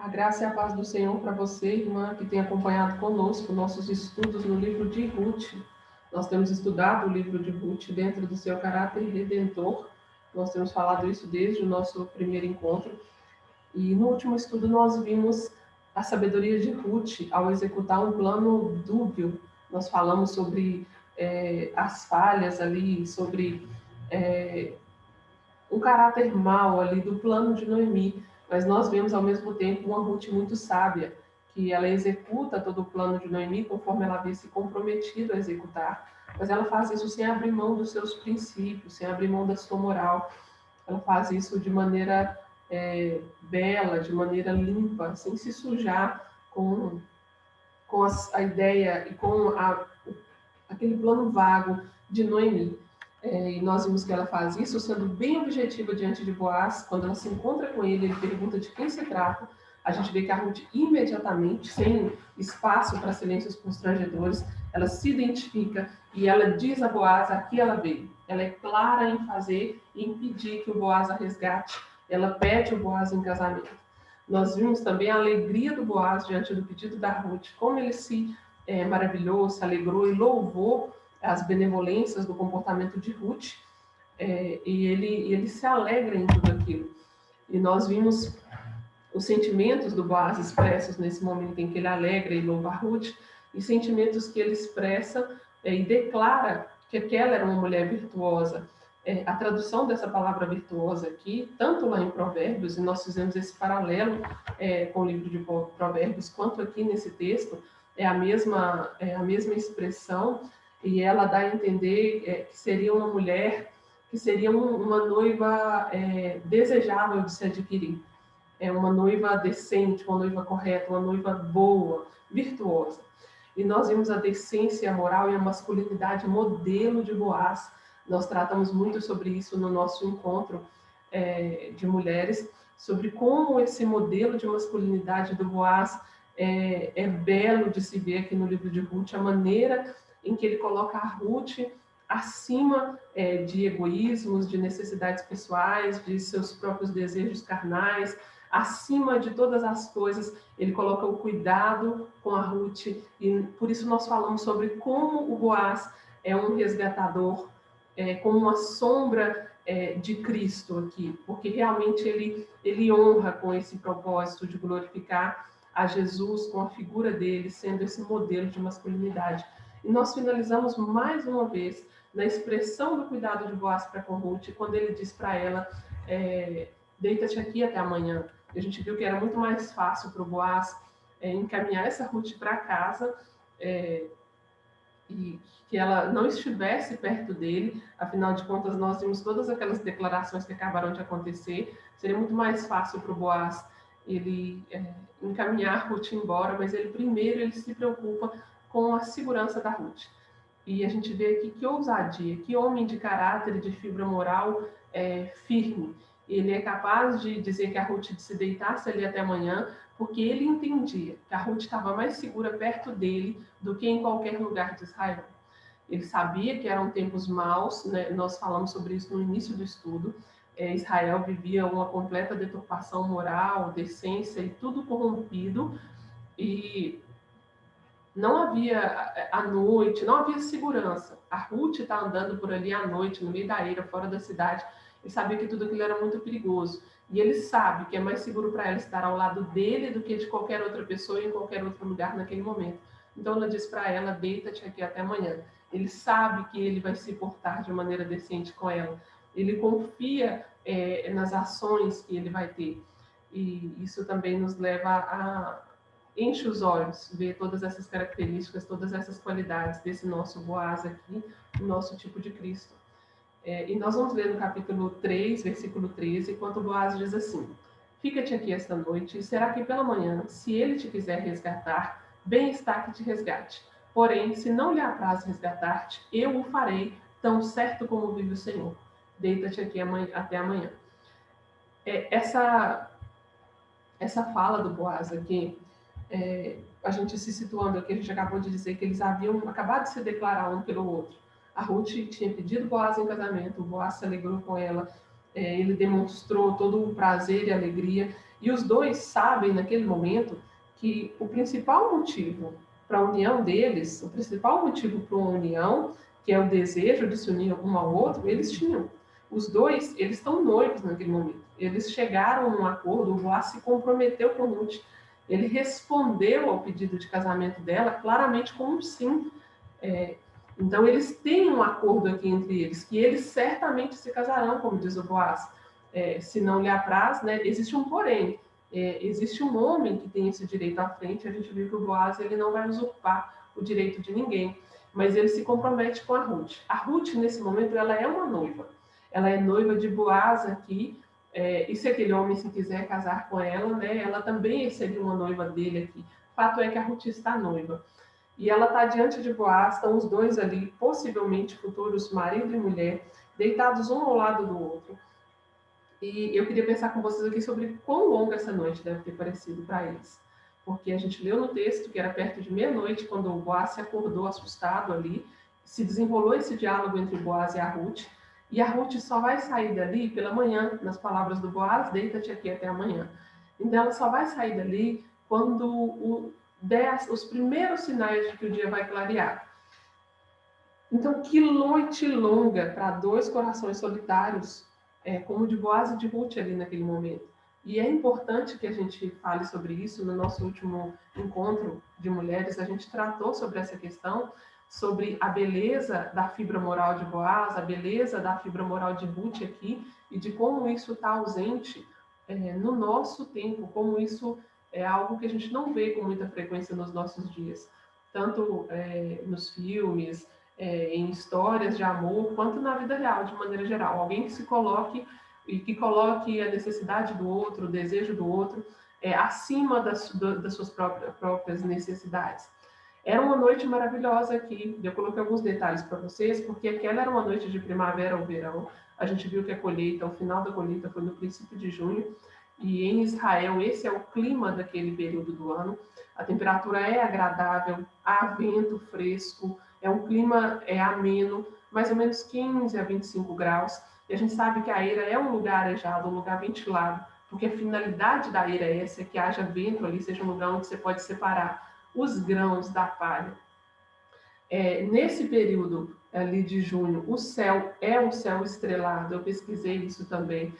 A graça e a paz do Senhor para você, irmã, que tem acompanhado conosco nossos estudos no livro de Ruth. Nós temos estudado o livro de Ruth dentro do seu caráter redentor. Nós temos falado isso desde o nosso primeiro encontro. E no último estudo nós vimos a sabedoria de Ruth ao executar um plano dúbio. Nós falamos sobre as falhas ali, sobre um caráter mau ali do plano de Noemi, mas nós vemos ao mesmo tempo uma Ruth muito sábia, que ela executa todo o plano de Noemi conforme ela havia se comprometido a executar, mas ela faz isso sem abrir mão dos seus princípios, sem abrir mão da sua moral. Ela faz isso de maneira bela, de maneira limpa, sem se sujar com a ideia e com aquele plano vago de Noemi. E nós vimos que ela faz isso sendo bem objetiva diante de Boaz. Quando ela se encontra com ele, ele pergunta de quem se trata. A gente vê que a Ruth imediatamente, sem espaço para silêncios constrangedores, ela se identifica e ela diz a Boaz a que ela veio. Ela é clara em fazer e impedir que o Boaz a resgate. Ela pede o Boaz em casamento. Nós vimos também a alegria do Boaz diante do pedido da Ruth, como ele se maravilhou, se alegrou e louvou as benevolências do comportamento de Ruth, e ele se alegra em tudo aquilo. E nós vimos os sentimentos do Boaz expressos nesse momento em que ele alegra e louva a Ruth, e sentimentos que ele expressa e declara que aquela era uma mulher virtuosa. A tradução dessa palavra virtuosa aqui, tanto lá em Provérbios, e nós fizemos esse paralelo com o livro de Provérbios, quanto aqui nesse texto, é a mesma expressão, e ela dá a entender que seria uma mulher, que seria uma noiva desejável de se adquirir. É uma noiva decente, uma noiva correta, uma noiva boa, virtuosa. E nós vimos a decência moral e a masculinidade modelo de Boaz. Nós tratamos muito sobre isso no nosso encontro de mulheres, sobre como esse modelo de masculinidade do Boaz é belo de se ver aqui no livro de Ruth, a maneira em que ele coloca a Ruth acima de egoísmos, de necessidades pessoais, de seus próprios desejos carnais, acima de todas as coisas, ele coloca o cuidado com a Ruth, e por isso nós falamos sobre como o Boaz é um resgatador, como uma sombra de Cristo aqui, porque realmente ele honra com esse propósito de glorificar a Jesus com a figura dele, sendo esse modelo de masculinidade. E nós finalizamos mais uma vez na expressão do cuidado de Boaz para com Ruth, quando ele diz para ela, deita-te aqui até amanhã. E a gente viu que era muito mais fácil para o Boaz encaminhar essa Ruth para casa e que ela não estivesse perto dele. Afinal de contas, nós vimos todas aquelas declarações que acabaram de acontecer. Seria muito mais fácil para o Boaz ele encaminhar Ruth embora, mas ele se preocupa com a segurança da Ruth. E a gente vê aqui que ousadia, que homem de caráter e de fibra moral firme. Ele é capaz de dizer que a Ruth se deitasse ali até amanhã, porque ele entendia que a Ruth estava mais segura perto dele do que em qualquer lugar de Israel. Ele sabia que eram tempos maus, né? Nós falamos sobre isso no início do estudo. Israel vivia uma completa deturpação moral, decência e tudo corrompido, e não havia à noite, não havia segurança. A Ruth está andando por ali à noite, no meio da eira, fora da cidade. Ele sabia que tudo aquilo era muito perigoso. E ele sabe que é mais seguro para ela estar ao lado dele do que de qualquer outra pessoa em qualquer outro lugar naquele momento. Então ela diz para ela, deita-te aqui até amanhã. Ele sabe que ele vai se portar de maneira decente com ela. Ele confia nas ações que ele vai ter. E isso também nos leva a enche os olhos, ver todas essas características, todas essas qualidades desse nosso Boaz aqui, o nosso tipo de Cristo. E nós vamos ler no capítulo 3, versículo 13, quando Boaz diz assim: fica-te aqui esta noite, e será que pela manhã, se ele te quiser resgatar, bem está que te resgate. Porém, se não lhe apraz resgatar-te, eu o farei, tão certo como vive o Senhor. Deita-te aqui até amanhã. Essa fala do Boaz aqui, a gente se situando aqui, a gente acabou de dizer que eles haviam acabado de se declarar um pelo outro. A Ruth tinha pedido Boaz em casamento, o Boaz se alegrou com ela, ele demonstrou todo o prazer e alegria, E os dois sabem, naquele momento, que o principal motivo para a união deles, o principal motivo para uma união, que é o desejo de se unir um ao outro, eles tinham. Os dois, eles estão noivos naquele momento. Eles chegaram a um acordo, o Boaz se comprometeu com Ruth. Ele respondeu ao pedido de casamento dela claramente com um sim. Então, eles têm um acordo aqui entre eles, que eles certamente se casarão, como diz o Boaz. Se não lhe apraz, né, existe um porém. Existe um homem que tem esse direito à frente, a gente viu que o Boaz ele não vai usurpar o direito de ninguém, mas ele se compromete com a Ruth. A Ruth, nesse momento, ela é uma noiva. Ela é noiva de Boaz aqui, e se aquele homem se quiser casar com ela, né, ela também seria uma noiva dele aqui. Fato é que a Ruth está noiva. E ela está diante de Boaz, estão os dois ali, possivelmente futuros marido e mulher, deitados um ao lado do outro. E eu queria pensar com vocês aqui sobre quão longa essa noite deve ter parecido para eles. Porque a gente leu no texto que era perto de meia-noite, quando o Boaz se acordou assustado ali, se desenrolou esse diálogo entre o Boaz e a Ruth, e a Ruth só vai sair dali pela manhã, nas palavras do Boaz, deita-te aqui até amanhã. Então ela só vai sair dali quando os primeiros sinais de que o dia vai clarear. Então, que noite longa para dois corações solitários, como o de Boaz e de Ruth ali naquele momento. E é importante que a gente fale sobre isso. No nosso último encontro de mulheres, a gente tratou sobre essa questão, sobre a beleza da fibra moral de Boaz, a beleza da fibra moral de Ruth aqui, e de como isso está ausente no nosso tempo, como isso é algo que a gente não vê com muita frequência nos nossos dias, tanto nos filmes, em histórias de amor, quanto na vida real, de maneira geral. Alguém que se coloque e que coloque a necessidade do outro, o desejo do outro, acima das suas próprias necessidades. Era uma noite maravilhosa aqui. Eu coloquei alguns detalhes para vocês, porque aquela era uma noite de primavera ou verão. A gente viu que a colheita, o final da colheita foi no princípio de junho. E em Israel, esse é o clima daquele período do ano. A temperatura é agradável, há vento fresco, é um clima ameno, mais ou menos 15 a 25 graus. E a gente sabe que a eira é um lugar arejado, um lugar ventilado, porque a finalidade da eira é essa, que haja vento ali, seja um lugar onde você pode separar os grãos da palha. Nesse período ali de junho, o céu é um céu estrelado, eu pesquisei isso também,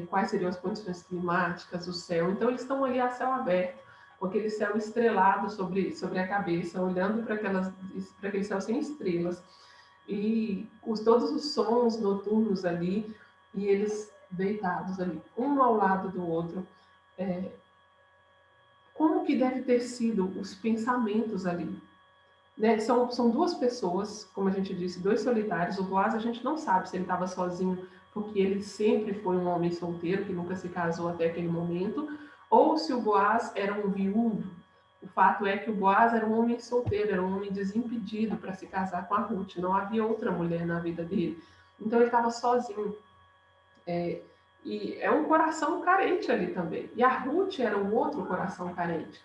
quais seriam as condições climáticas, o céu. Então, eles estão ali a céu aberto, com aquele céu estrelado sobre a cabeça, olhando para aquele céu sem estrelas. E todos os sons noturnos ali, e eles deitados ali, um ao lado do outro. Como que deve ter sido os pensamentos ali? Né? São duas pessoas, como a gente disse, dois solitários. O Boaz a gente não sabe se ele estava sozinho, porque ele sempre foi um homem solteiro, que nunca se casou até aquele momento, ou se o Boaz era um viúvo. O fato é que o Boaz era um homem solteiro, era um homem desimpedido para se casar com a Ruth, não havia outra mulher na vida dele. Então ele estava sozinho. E é um coração carente ali também. E a Ruth era um outro coração carente.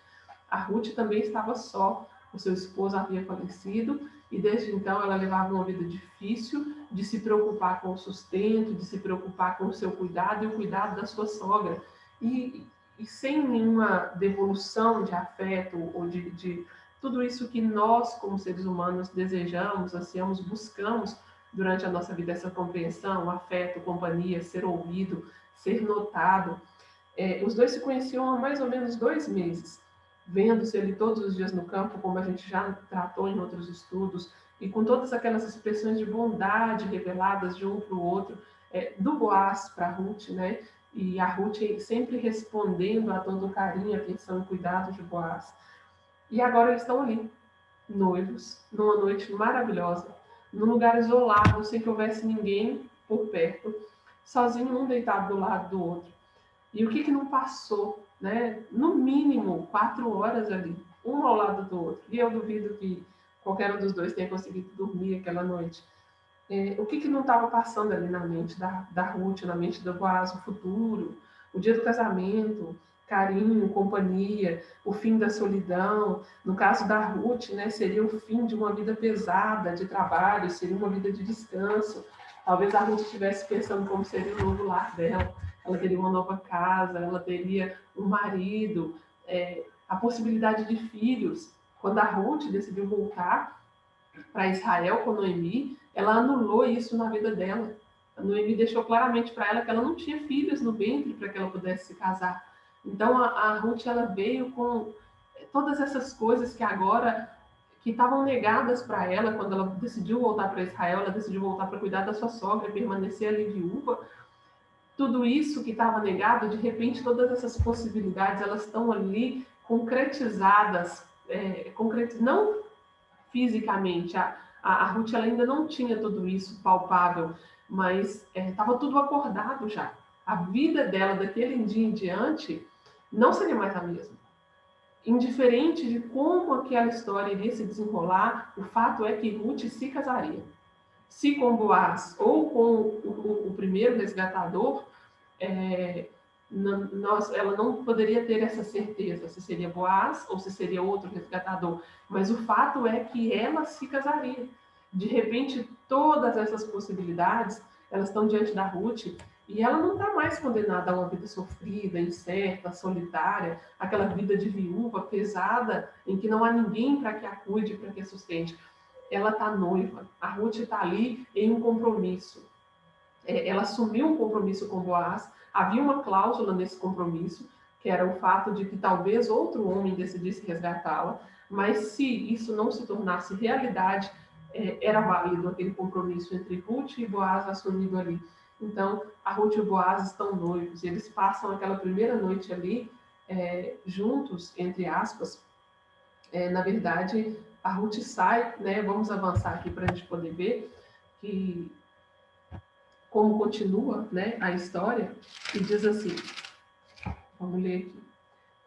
A Ruth também estava só. O seu esposo havia falecido e desde então ela levava uma vida difícil de se preocupar com o sustento, de se preocupar com o seu cuidado e o cuidado da sua sogra. E sem nenhuma devolução de afeto ou de tudo isso que nós, como seres humanos, desejamos, ansiamos, buscamos durante a nossa vida, essa compreensão, afeto, companhia, ser ouvido, ser notado. Os dois se conheciam há mais ou menos 2 meses, vendo-se ali todos os dias no campo, como a gente já tratou em outros estudos, e com todas aquelas expressões de bondade reveladas de um para o outro, do Boaz para a Ruth, né? E a Ruth sempre respondendo a todo o carinho, atenção e cuidado de Boaz. E agora eles estão ali, noivos, numa noite maravilhosa, num lugar isolado, sem que houvesse ninguém por perto, sozinho, um deitado do lado do outro. E o que não passou, né? No mínimo 4 horas ali, um ao lado do outro. E eu duvido que qualquer um dos dois tenha conseguido dormir aquela noite. O que não estava passando ali na mente da Ruth, na mente do Boaz, o futuro, o dia do casamento, carinho, companhia, o fim da solidão. No caso da Ruth, né, seria o fim de uma vida pesada de trabalho, seria uma vida de descanso. Talvez a Ruth estivesse pensando como seria o novo lar dela. ela teria uma nova casa, ela teria um marido, a possibilidade de filhos. Quando a Ruth decidiu voltar para Israel com Noemi, ela anulou isso na vida dela. A Noemi deixou claramente para ela que ela não tinha filhos no ventre para que ela pudesse se casar. Então a Ruth ela veio com todas essas coisas que agora que estavam negadas para ela quando ela decidiu voltar para Israel, ela decidiu voltar para cuidar da sua sogra, permanecer ali viúva. Tudo isso que estava negado, de repente todas essas possibilidades elas estão ali concretizadas, não fisicamente. A Ruth ela ainda não tinha tudo isso palpável, mas estava tudo acordado já. A vida dela daquele dia em diante não seria mais a mesma. Indiferente de como aquela história iria se desenrolar, o fato é que Ruth se casaria. Se com Boaz ou com o primeiro resgatador, ela não poderia ter essa certeza se seria Boaz ou se seria outro resgatador, mas o fato é que ela se casaria. De repente, todas essas possibilidades, elas estão diante da Ruth e ela não está mais condenada a uma vida sofrida, incerta, solitária, aquela vida de viúva pesada em que não há ninguém para que a cuide, para que a sustente. Ela está noiva, a Ruth está ali em um compromisso. Ela assumiu um compromisso com Boaz, havia uma cláusula nesse compromisso, que era o fato de que talvez outro homem decidisse resgatá-la, mas se isso não se tornasse realidade, era válido aquele compromisso entre Ruth e Boaz assumido ali. Então, a Ruth e o Boaz estão noivos, e eles passam aquela primeira noite ali juntos, entre aspas. Na verdade, a Ruth sai, né? Vamos avançar aqui para a gente poder ver que como continua, né, a história, e diz assim, vamos ler aqui.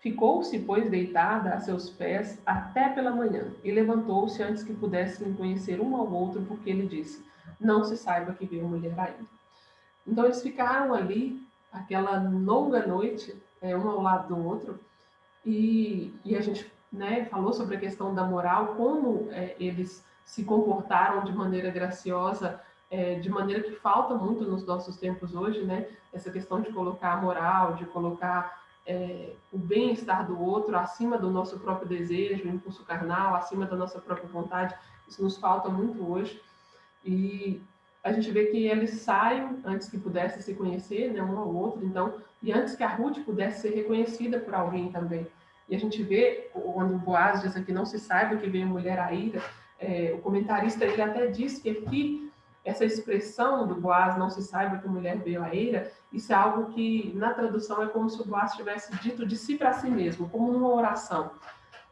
Ficou-se, pois, deitada a seus pés até pela manhã, e levantou-se antes que pudessem conhecer um ao outro, porque ele disse, não se saiba que veio mulher ainda. Então eles ficaram ali, aquela longa noite, um ao lado do outro, e a gente, né, falou sobre a questão da moral, como eles se comportaram de maneira graciosa, de maneira que falta muito nos nossos tempos hoje, né? Essa questão de colocar a moral, de colocar o bem-estar do outro acima do nosso próprio desejo, o impulso carnal, acima da nossa própria vontade. Isso nos falta muito hoje. E a gente vê que eles saem antes que pudessem se conhecer, né, um ao outro, então, e antes que a Ruth pudesse ser reconhecida por alguém também. E a gente vê, quando o Boaz diz aqui, não se saiba que veio mulher à ira, o comentarista ele até diz que aqui, essa expressão do Boaz, não se saiba que mulher veio à ira, isso é algo que, na tradução, é como se o Boaz tivesse dito de si para si mesmo, como uma oração.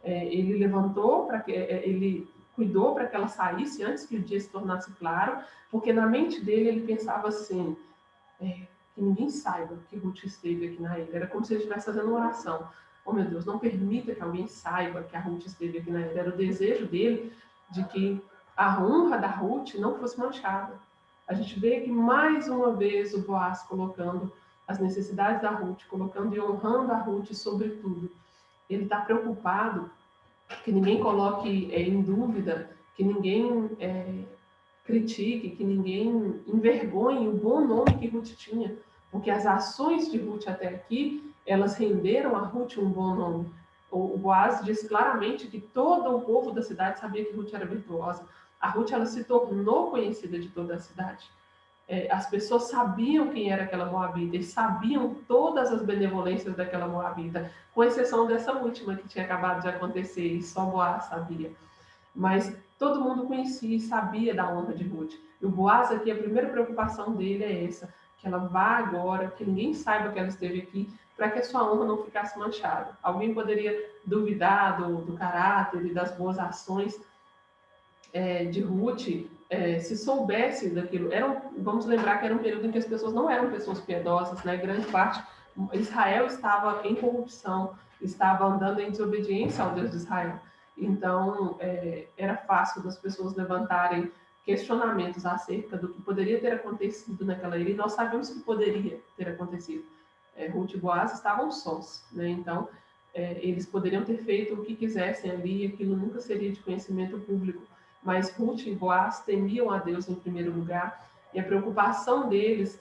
Ele levantou, para que ele cuidou para que ela saísse antes que o dia se tornasse claro, porque na mente dele ele pensava assim, que ninguém saiba que Ruth esteve aqui na ilha. Era como se ele estivesse fazendo uma oração. Oh, meu Deus, não permita que alguém saiba que a Ruth esteve aqui na ilha. Era o desejo dele de que a honra da Ruth não fosse manchada. A gente vê que mais uma vez o Boaz colocando as necessidades da Ruth, colocando e honrando a Ruth sobre tudo. Ele está preocupado que ninguém coloque em dúvida, que ninguém critique, que ninguém envergonhe o bom nome que Ruth tinha, porque as ações de Ruth até aqui, elas renderam a Ruth um bom nome. O Boaz diz claramente que todo o povo da cidade sabia que Ruth era virtuosa. A Ruth ela se tornou conhecida de toda a cidade. As pessoas sabiam quem era aquela moabita, eles sabiam todas as benevolências daquela moabita, com exceção dessa última que tinha acabado de acontecer e só Boaz sabia. Mas todo mundo conhecia e sabia da honra de Ruth. E o Boaz aqui, a primeira preocupação dele é essa, que ela vá agora, que ninguém saiba que ela esteve aqui, para que a sua honra não ficasse manchada. Alguém poderia duvidar do caráter e das boas ações de Ruth, se soubesse daquilo. Vamos lembrar que era um período em que as pessoas não eram pessoas piedosas, né? Grande parte, Israel estava em corrupção, estava andando em desobediência ao Deus de Israel. Então, era fácil das pessoas levantarem questionamentos acerca do que poderia ter acontecido naquela ilha, e nós sabemos que poderia ter acontecido. Ruth e Boaz estavam sós, né? Então, eles poderiam ter feito o que quisessem ali, e aquilo nunca seria de conhecimento público. Mas Ruth e Boaz temiam a Deus em primeiro lugar, e a preocupação deles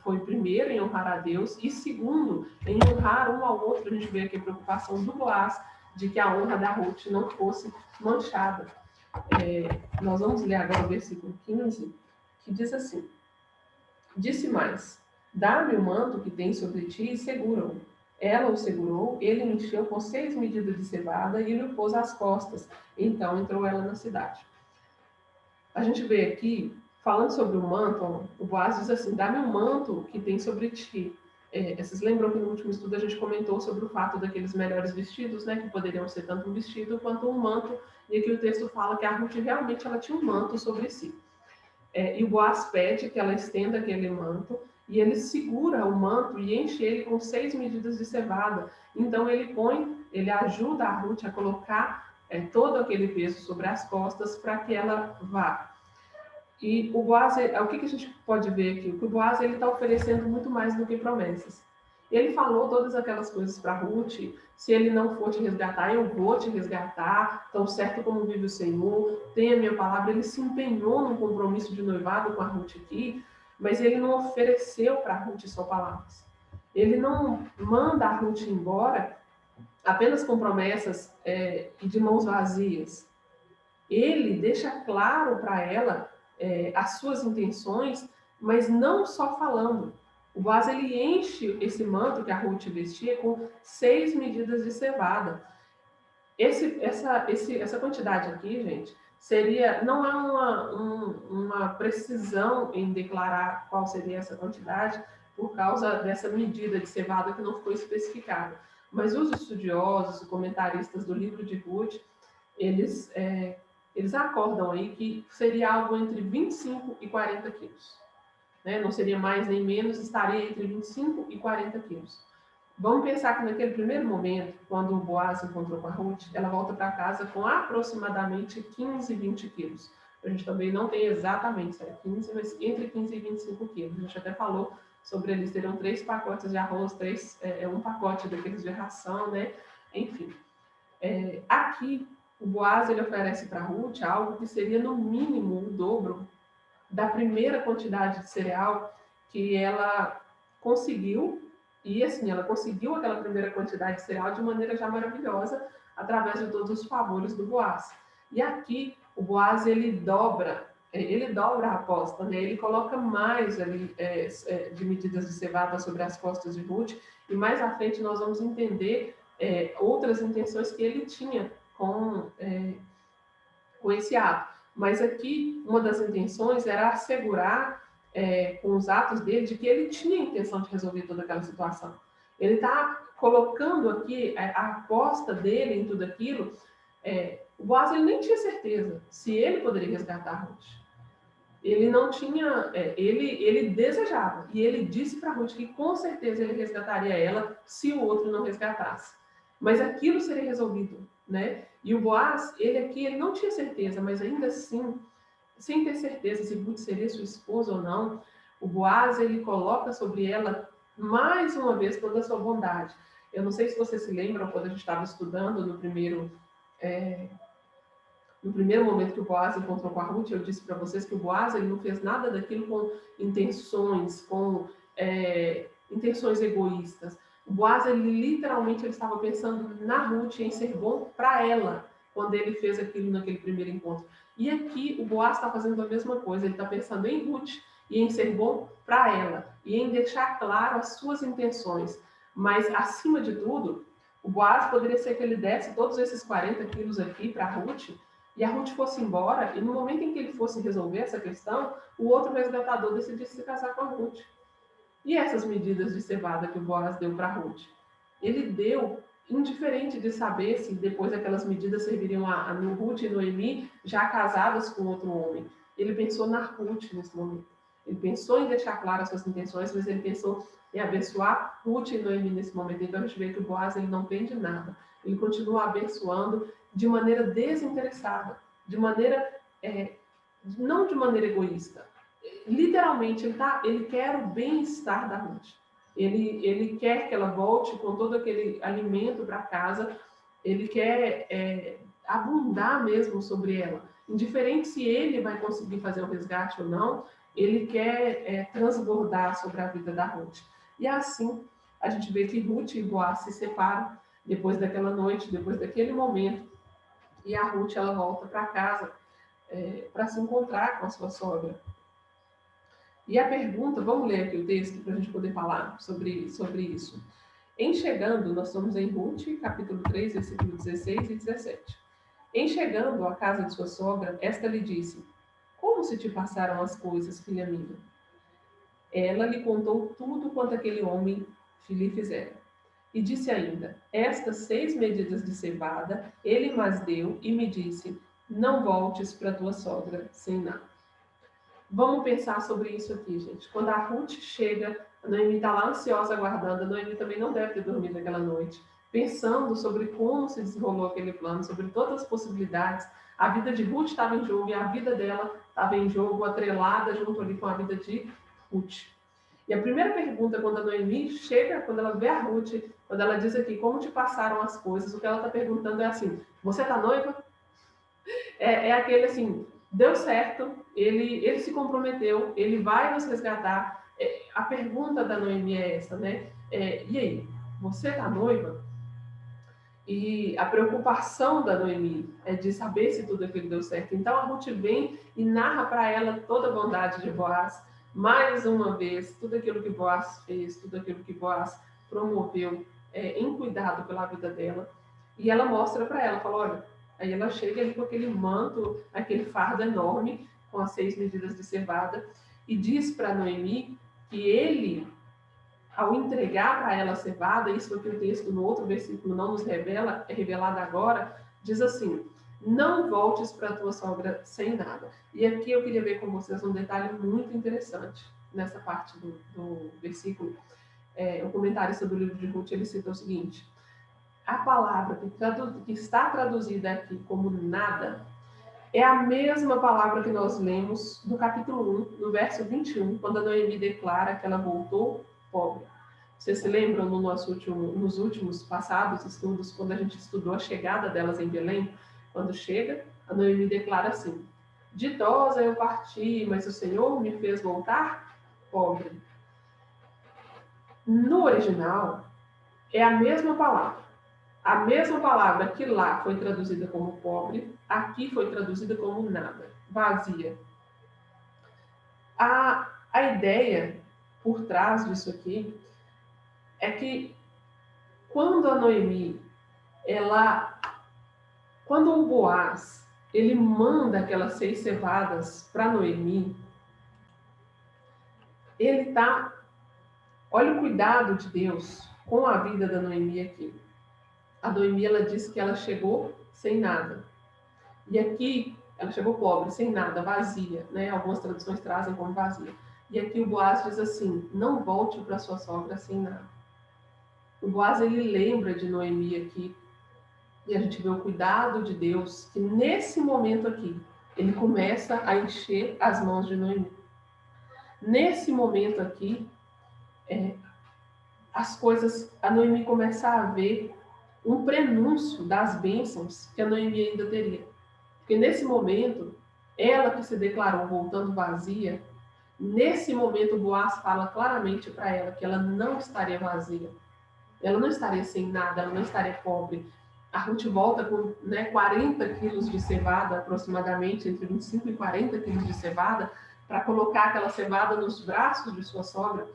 foi primeiro em honrar a Deus e segundo em honrar um ao outro. A gente vê aqui a preocupação do Boaz de que a honra da Ruth não fosse manchada. Nós vamos ler agora o versículo 15, que diz assim: disse mais: dá-me o manto que tem sobre ti e segura-o. Ela o segurou, ele o encheu com 6 medidas de cevada e lhe pôs às costas. Então entrou ela na cidade. A gente vê aqui, falando sobre o manto, o Boaz diz assim: dá-me o manto que tem sobre ti. Vocês lembram que no último estudo a gente comentou sobre o fato daqueles melhores vestidos, né, que poderiam ser tanto um vestido quanto um manto, e aqui o texto fala que a Ruth realmente ela tinha um manto sobre si. E o Boaz pede que ela estenda aquele manto, e ele segura o manto e enche ele com 6 medidas de cevada. Então ele ajuda a Ruth a colocar todo aquele peso sobre as costas para que ela vá. E o Boaz, o que a gente pode ver aqui? Que o Boaz está oferecendo muito mais do que promessas. Ele falou todas aquelas coisas para Ruth: se ele não for te resgatar, eu vou te resgatar, tão certo como vive o Senhor, tenha a minha palavra. Ele se empenhou num compromisso de noivado com a Ruth aqui, mas ele não ofereceu para a Ruth só palavras. Ele não manda a Ruth embora apenas com promessas e de mãos vazias. Ele deixa claro para ela as suas intenções, mas não só falando. O Boaz ele enche esse manto que a Ruth vestia com 6 medidas de cevada. Essa quantidade aqui, gente, não há uma precisão em declarar qual seria essa quantidade por causa dessa medida de cevada que não ficou especificada. Mas os estudiosos e comentaristas do livro de Ruth, eles acordam aí que seria algo entre 25 e 40 quilos. Né? Não seria mais nem menos, estaria entre 25 e 40 quilos. Vamos pensar que naquele primeiro momento, quando o Boaz encontrou com a Ruth, ela volta para casa com aproximadamente 15, 20 quilos. A gente também não tem exatamente se era 15, mas entre 15 e 25 quilos. A gente até falou sobre eles terão 3 pacotes de arroz, um pacote daqueles de ração, né? Enfim. Aqui, o Boaz ele oferece para Ruth algo que seria no mínimo o dobro da primeira quantidade de cereal que ela conseguiu. E assim, ela conseguiu aquela primeira quantidade de cereal de maneira já maravilhosa, através de todos os favores do Boaz. E aqui, o Boaz, ele dobra a aposta, né? Ele coloca mais ali de medidas de cevada sobre as costas de Ruth, e mais à frente nós vamos entender outras intenções que ele tinha com esse ato. Mas aqui, uma das intenções era assegurar com os atos dele de que ele tinha a intenção de resolver toda aquela situação. Ele está colocando aqui a aposta dele em tudo aquilo. O Boaz ele nem tinha certeza se ele poderia resgatar a Ruth. Ele não tinha, ele desejava, e ele disse para Ruth que com certeza ele resgataria ela se o outro não resgatasse. Mas aquilo seria resolvido, né? E o Boaz, ele não tinha certeza, mas ainda assim, sem ter certeza se Ruth seria sua esposa ou não, o Boaz, ele coloca sobre ela, mais uma vez, toda a sua bondade. Eu não sei se vocês se lembram, quando a gente estava estudando no primeiro momento que o Boaz encontrou com a Ruth, eu disse para vocês que o Boaz ele não fez nada daquilo com intenções egoístas. O Boaz, ele literalmente ele estava pensando na Ruth, em ser bom para ela, quando ele fez aquilo naquele primeiro encontro. E aqui o Boaz está fazendo a mesma coisa, ele está pensando em Ruth e em ser bom para ela, e em deixar claro as suas intenções. Mas, acima de tudo, o Boaz poderia ser que ele desse todos esses 40 quilos aqui para a Ruth, e a Ruth fosse embora, e no momento em que ele fosse resolver essa questão, o outro resgatador decidisse se casar com a Ruth. E essas medidas de cevada que o Boaz deu para Ruth? Ele deu, indiferente de saber se depois aquelas medidas serviriam no Ruth e Noemi, já casadas com outro homem. Ele pensou na Ruth nesse momento. Ele pensou em deixar claras suas intenções, mas ele pensou em abençoar Ruth e Noemi nesse momento. Então a gente vê que o Boaz ele não tem de nada. Ele continua abençoando de maneira desinteressada, não de maneira egoísta. Literalmente, ele quer o bem-estar da Ruth. Ele quer que ela volte com todo aquele alimento para casa. Ele quer abundar mesmo sobre ela. Indiferente se ele vai conseguir fazer o resgate ou não, ele quer transbordar sobre a vida da Ruth. E assim, a gente vê que Ruth e Boaz se separam depois daquela noite, depois daquele momento, e a Ruth ela volta para casa para se encontrar com a sua sogra. E a pergunta, vamos ler aqui o texto para a gente poder falar sobre isso. Em chegando, nós estamos em Ruth, capítulo 3, versículo 16 e 17. Em chegando à casa de sua sogra, esta lhe disse: Como se te passaram as coisas, filha minha? Ela lhe contou tudo quanto aquele homem lhe fizera. E disse ainda: Estas 6 medidas de cevada ele mas deu e me disse: Não voltes para tua sogra sem nada. Vamos pensar sobre isso aqui, gente. Quando a Ruth chega, a Noemi está lá ansiosa aguardando. A Noemi também não deve ter dormido aquela noite, pensando sobre como se desenrolou aquele plano, sobre todas as possibilidades. A vida de Ruth estava em jogo e a vida dela estava em jogo, atrelada junto ali com a vida de Ruth. E a primeira pergunta, quando a Noemi chega, quando ela vê a Ruth, quando ela diz aqui como te passaram as coisas, o que ela está perguntando é assim: você está noiva? É aquele assim, deu certo, ele se comprometeu, ele vai nos resgatar. A pergunta da Noemi é essa, né? E aí, você está noiva? E a preocupação da Noemi é de saber se tudo aquilo deu certo. Então a Ruth vem e narra para ela toda a bondade de Boaz. Mais uma vez, tudo aquilo que Boaz fez, tudo aquilo que Boaz promoveu em cuidado pela vida dela. E ela mostra para ela, fala, olha, aí ela chega ali com aquele manto, aquele fardo enorme, com as 6 medidas de cevada, e diz para Noemi que ele, ao entregar para ela a cevada, isso que o texto no outro versículo não nos revela, é revelado agora, diz assim: não voltes para a tua sogra sem nada. E aqui eu queria ver com vocês um detalhe muito interessante nessa parte do versículo. O comentarista do livro de Ruth, ele cita o seguinte: a palavra que está traduzida aqui como nada é a mesma palavra que nós lemos no capítulo 1, no verso 21, quando a Noemi declara que ela voltou pobre. Vocês se lembram nos últimos passados estudos, quando a gente estudou a chegada delas em Belém? Quando chega, a Noemi declara assim: ditosa eu parti, mas o Senhor me fez voltar pobre. No original, é a mesma palavra. A mesma palavra que lá foi traduzida como pobre, aqui foi traduzida como nada, vazia. A ideia por trás disso aqui é que quando a Noemi, quando o Boaz, ele manda aquelas 6 cevadas para Noemi, ele tá, olha o cuidado de Deus com a vida da Noemi aqui. A Noemi, ela disse que ela chegou sem nada. E aqui, ela chegou pobre, sem nada, vazia, né? Algumas traduções trazem como vazia. E aqui o Boaz diz assim: não volte para sua sogra sem nada. O Boaz, ele lembra de Noemi aqui, e a gente vê o cuidado de Deus, que nesse momento aqui, ele começa a encher as mãos de Noemi. Nesse momento aqui, as coisas, a Noemi começa a ver um prenúncio das bênçãos que a Noemi ainda teria. Porque nesse momento, ela que se declarou voltando vazia, nesse momento o Boaz fala claramente para ela que ela não estaria vazia. Ela não estaria sem nada, ela não estaria pobre. A Ruth volta com 40 quilos de cevada, aproximadamente, entre 25 e 40 quilos de cevada, para colocar aquela cevada nos braços de sua sogra.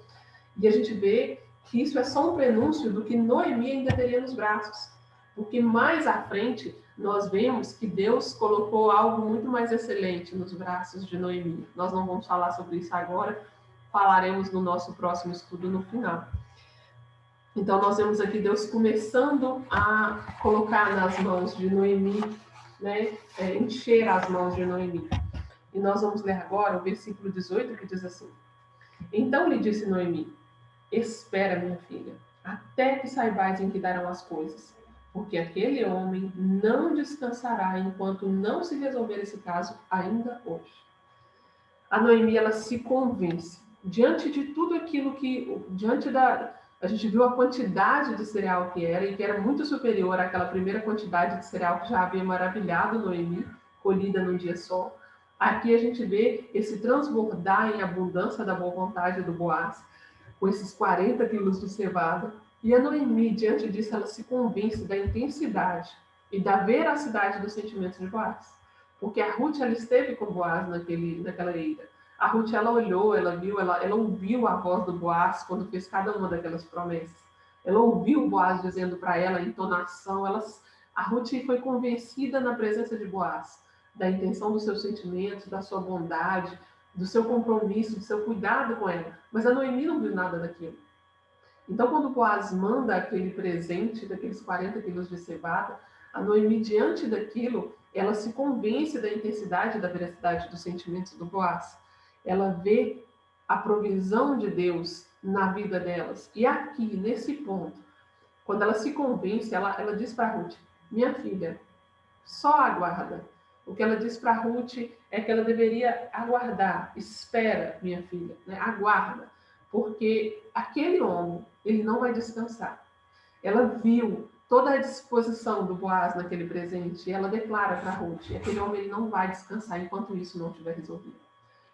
E a gente vê que isso é só um prenúncio do que Noemi ainda teria nos braços. Porque mais à frente, nós vemos que Deus colocou algo muito mais excelente nos braços de Noemi. Nós não vamos falar sobre isso agora, falaremos no nosso próximo estudo no final. Então, nós vemos aqui Deus começando a colocar nas mãos de Noemi, encher as mãos de Noemi. E nós vamos ler agora o versículo 18, que diz assim: então lhe disse Noemi: espera, minha filha, até que saibais em que darão as coisas, porque aquele homem não descansará enquanto não se resolver esse caso ainda hoje. A Noemi, ela se convence, diante de tudo aquilo a gente viu a quantidade de cereal que era, e que era muito superior àquela primeira quantidade de cereal que já havia maravilhado Noemi, colhida num dia só. Aqui a gente vê esse transbordar em abundância da boa vontade do Boaz, com esses 40 quilos de cevada. E a Noemi, diante disso, ela se convence da intensidade e da veracidade dos sentimentos de Boaz. Porque a Ruth, ela esteve com Boaz naquela eira. A Ruth, ela olhou, ela viu, ela ouviu a voz do Boaz quando fez cada uma daquelas promessas. Ela ouviu o Boaz dizendo para ela a entonação. A Ruth foi convencida na presença de Boaz da intenção dos seus sentimentos, da sua bondade, do seu compromisso, do seu cuidado com ela. Mas a Noemi não viu nada daquilo. Então, quando Boaz manda aquele presente, daqueles 40 quilos de cevada, a Noemi, diante daquilo, ela se convence da intensidade e da veracidade dos sentimentos do Boaz. Ela vê a provisão de Deus na vida delas. E aqui, nesse ponto, quando ela se convence, ela diz para Ruth: minha filha, só aguarda. O que ela diz para Ruth é que ela deveria aguardar. Espera, minha filha, né? Aguarda, porque aquele homem, ele não vai descansar. Ela viu toda a disposição do Boaz naquele presente e ela declara para Ruth: aquele homem ele não vai descansar enquanto isso não estiver resolvido.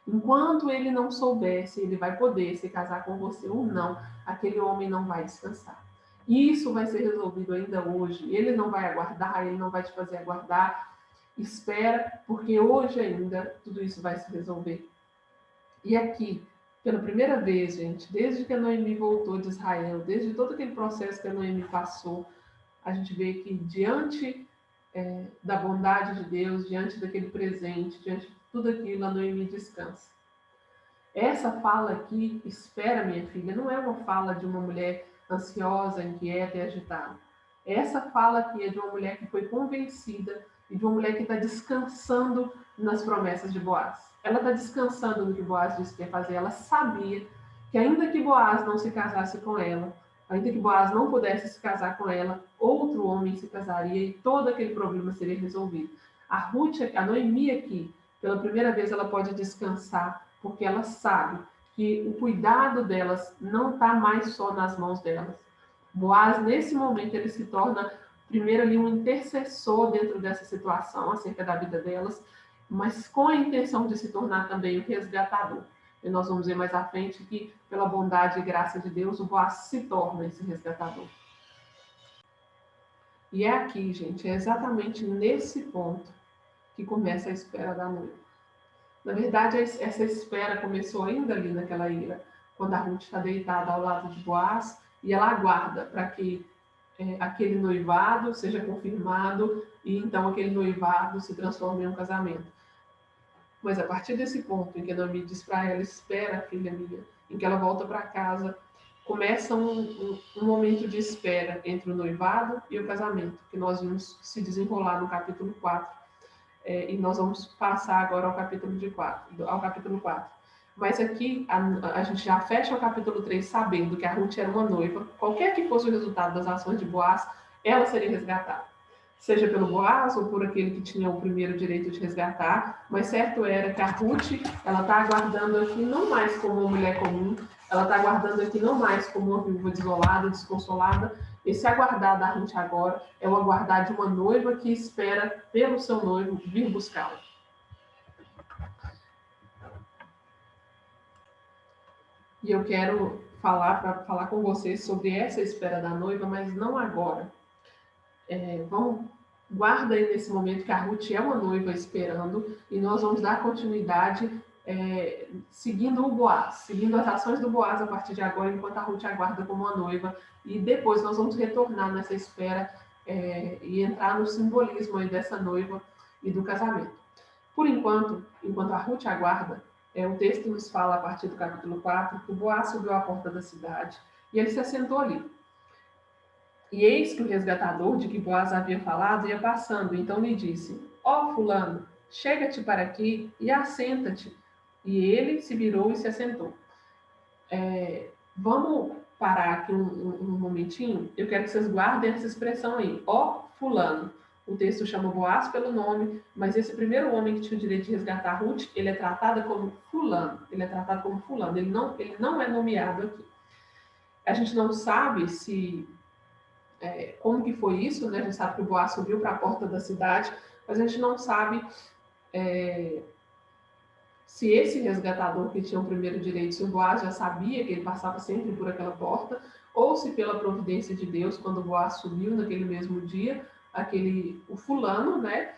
Enquanto ele não souber se ele vai poder se casar com você ou não, aquele homem não vai descansar. E isso vai ser resolvido ainda hoje. Ele não vai aguardar, ele não vai te fazer aguardar. Espera, porque hoje ainda tudo isso vai se resolver. E aqui, pela primeira vez, gente, desde que a Noemi voltou de Israel, desde todo aquele processo que a Noemi passou, a gente vê que diante da bondade de Deus, diante daquele presente, diante de tudo aquilo, a Noemi descansa. Essa fala aqui, espera, minha filha, não é uma fala de uma mulher ansiosa, inquieta e agitada. Essa fala aqui é de uma mulher que foi convencida e de uma mulher que está descansando nas promessas de Boaz. Ela está descansando no que Boaz disse que ia fazer. Ela sabia que ainda que Boaz não se casasse com ela, ainda que Boaz não pudesse se casar com ela, outro homem se casaria e todo aquele problema seria resolvido. A Ruth, a Noemi aqui, pela primeira vez ela pode descansar, porque ela sabe que o cuidado delas não está mais só nas mãos delas. Boaz, nesse momento, ele se torna, primeiro ali, um intercessor dentro dessa situação, acerca da vida delas, mas com a intenção de se tornar também o resgatador. E nós vamos ver mais à frente que, pela bondade e graça de Deus, o Boaz se torna esse resgatador. E é aqui, gente, é exatamente nesse ponto que começa a espera da noiva. Na verdade, essa espera começou ainda ali naquela ira, quando a Ruth está deitada ao lado de Boaz e ela aguarda para que aquele noivado seja confirmado e então aquele noivado se transforme em um casamento. Mas a partir desse ponto em que Noemi diz para ela: espera, filha minha, em que ela volta para casa, começa um momento de espera entre o noivado e o casamento, que nós vimos se desenrolar no capítulo 4. E nós vamos passar agora ao capítulo 4. Mas aqui a gente já fecha o capítulo 3 sabendo que a Ruth era uma noiva. Qualquer que fosse o resultado das ações de Boaz, ela seria resgatada. Seja pelo Boaz ou por aquele que tinha o primeiro direito de resgatar. Mas certo era que a Ruth, ela está aguardando aqui não mais como uma mulher comum, ela está aguardando aqui não mais como uma viúva desolada, desconsolada. Esse aguardar da Ruth agora é o aguardar de uma noiva que espera pelo seu noivo vir buscá-la. E eu quero falar com vocês sobre essa espera da noiva, mas não agora. Guarda aí nesse momento que a Ruth é uma noiva esperando e nós vamos dar continuidade seguindo o Boaz, seguindo as ações do Boaz a partir de agora, enquanto a Ruth aguarda como uma noiva. E depois nós vamos retornar nessa espera e entrar no simbolismo aí dessa noiva e do casamento. Por enquanto a Ruth aguarda, o texto nos fala a partir do capítulo 4 que o Boaz subiu à porta da cidade e ele se assentou ali. E eis que o resgatador de que Boaz havia falado ia passando, então lhe disse: ó fulano, chega-te para aqui e assenta-te. E ele se virou e se assentou. Vamos parar aqui um momentinho? Eu quero que vocês guardem essa expressão aí, ó fulano. O texto chama Boaz pelo nome, mas esse primeiro homem que tinha o direito de resgatar Ruth, ele é tratado como fulano. Ele não é nomeado aqui. A gente não sabe como que foi isso, né? A gente sabe que o Boaz subiu para a porta da cidade, mas a gente não sabe se esse resgatador que tinha o primeiro direito, se o Boaz já sabia que ele passava sempre por aquela porta, ou se pela providência de Deus, quando o Boaz sumiu naquele mesmo dia, o fulano, né,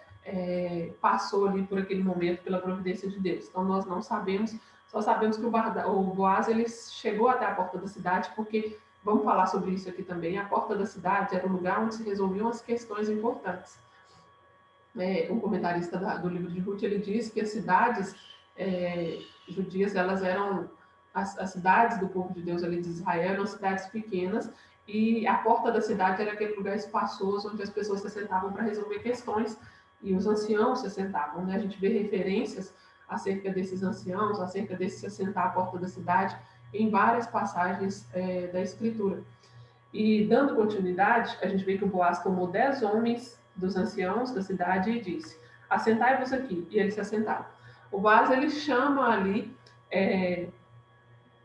passou ali por aquele momento pela providência de Deus. Então nós não sabemos, só sabemos que o Boaz ele chegou até a porta da cidade, porque, vamos falar sobre isso aqui também, a porta da cidade era um lugar onde se resolviam as questões importantes. Um comentarista do livro de Ruth, ele diz que as cidades judias, elas eram as cidades do povo de Deus ali de Israel, eram cidades pequenas, e a porta da cidade era aquele lugar espaçoso onde as pessoas se sentavam para resolver questões, e os anciãos se sentavam, né? A gente vê referências acerca desses anciãos, acerca desse se sentar à porta da cidade, em várias passagens da Escritura. E dando continuidade, a gente vê que o Boaz tomou 10 homens dos anciãos da cidade e disse: assentai-vos aqui. E eles se assentaram. O Boaz ele chama ali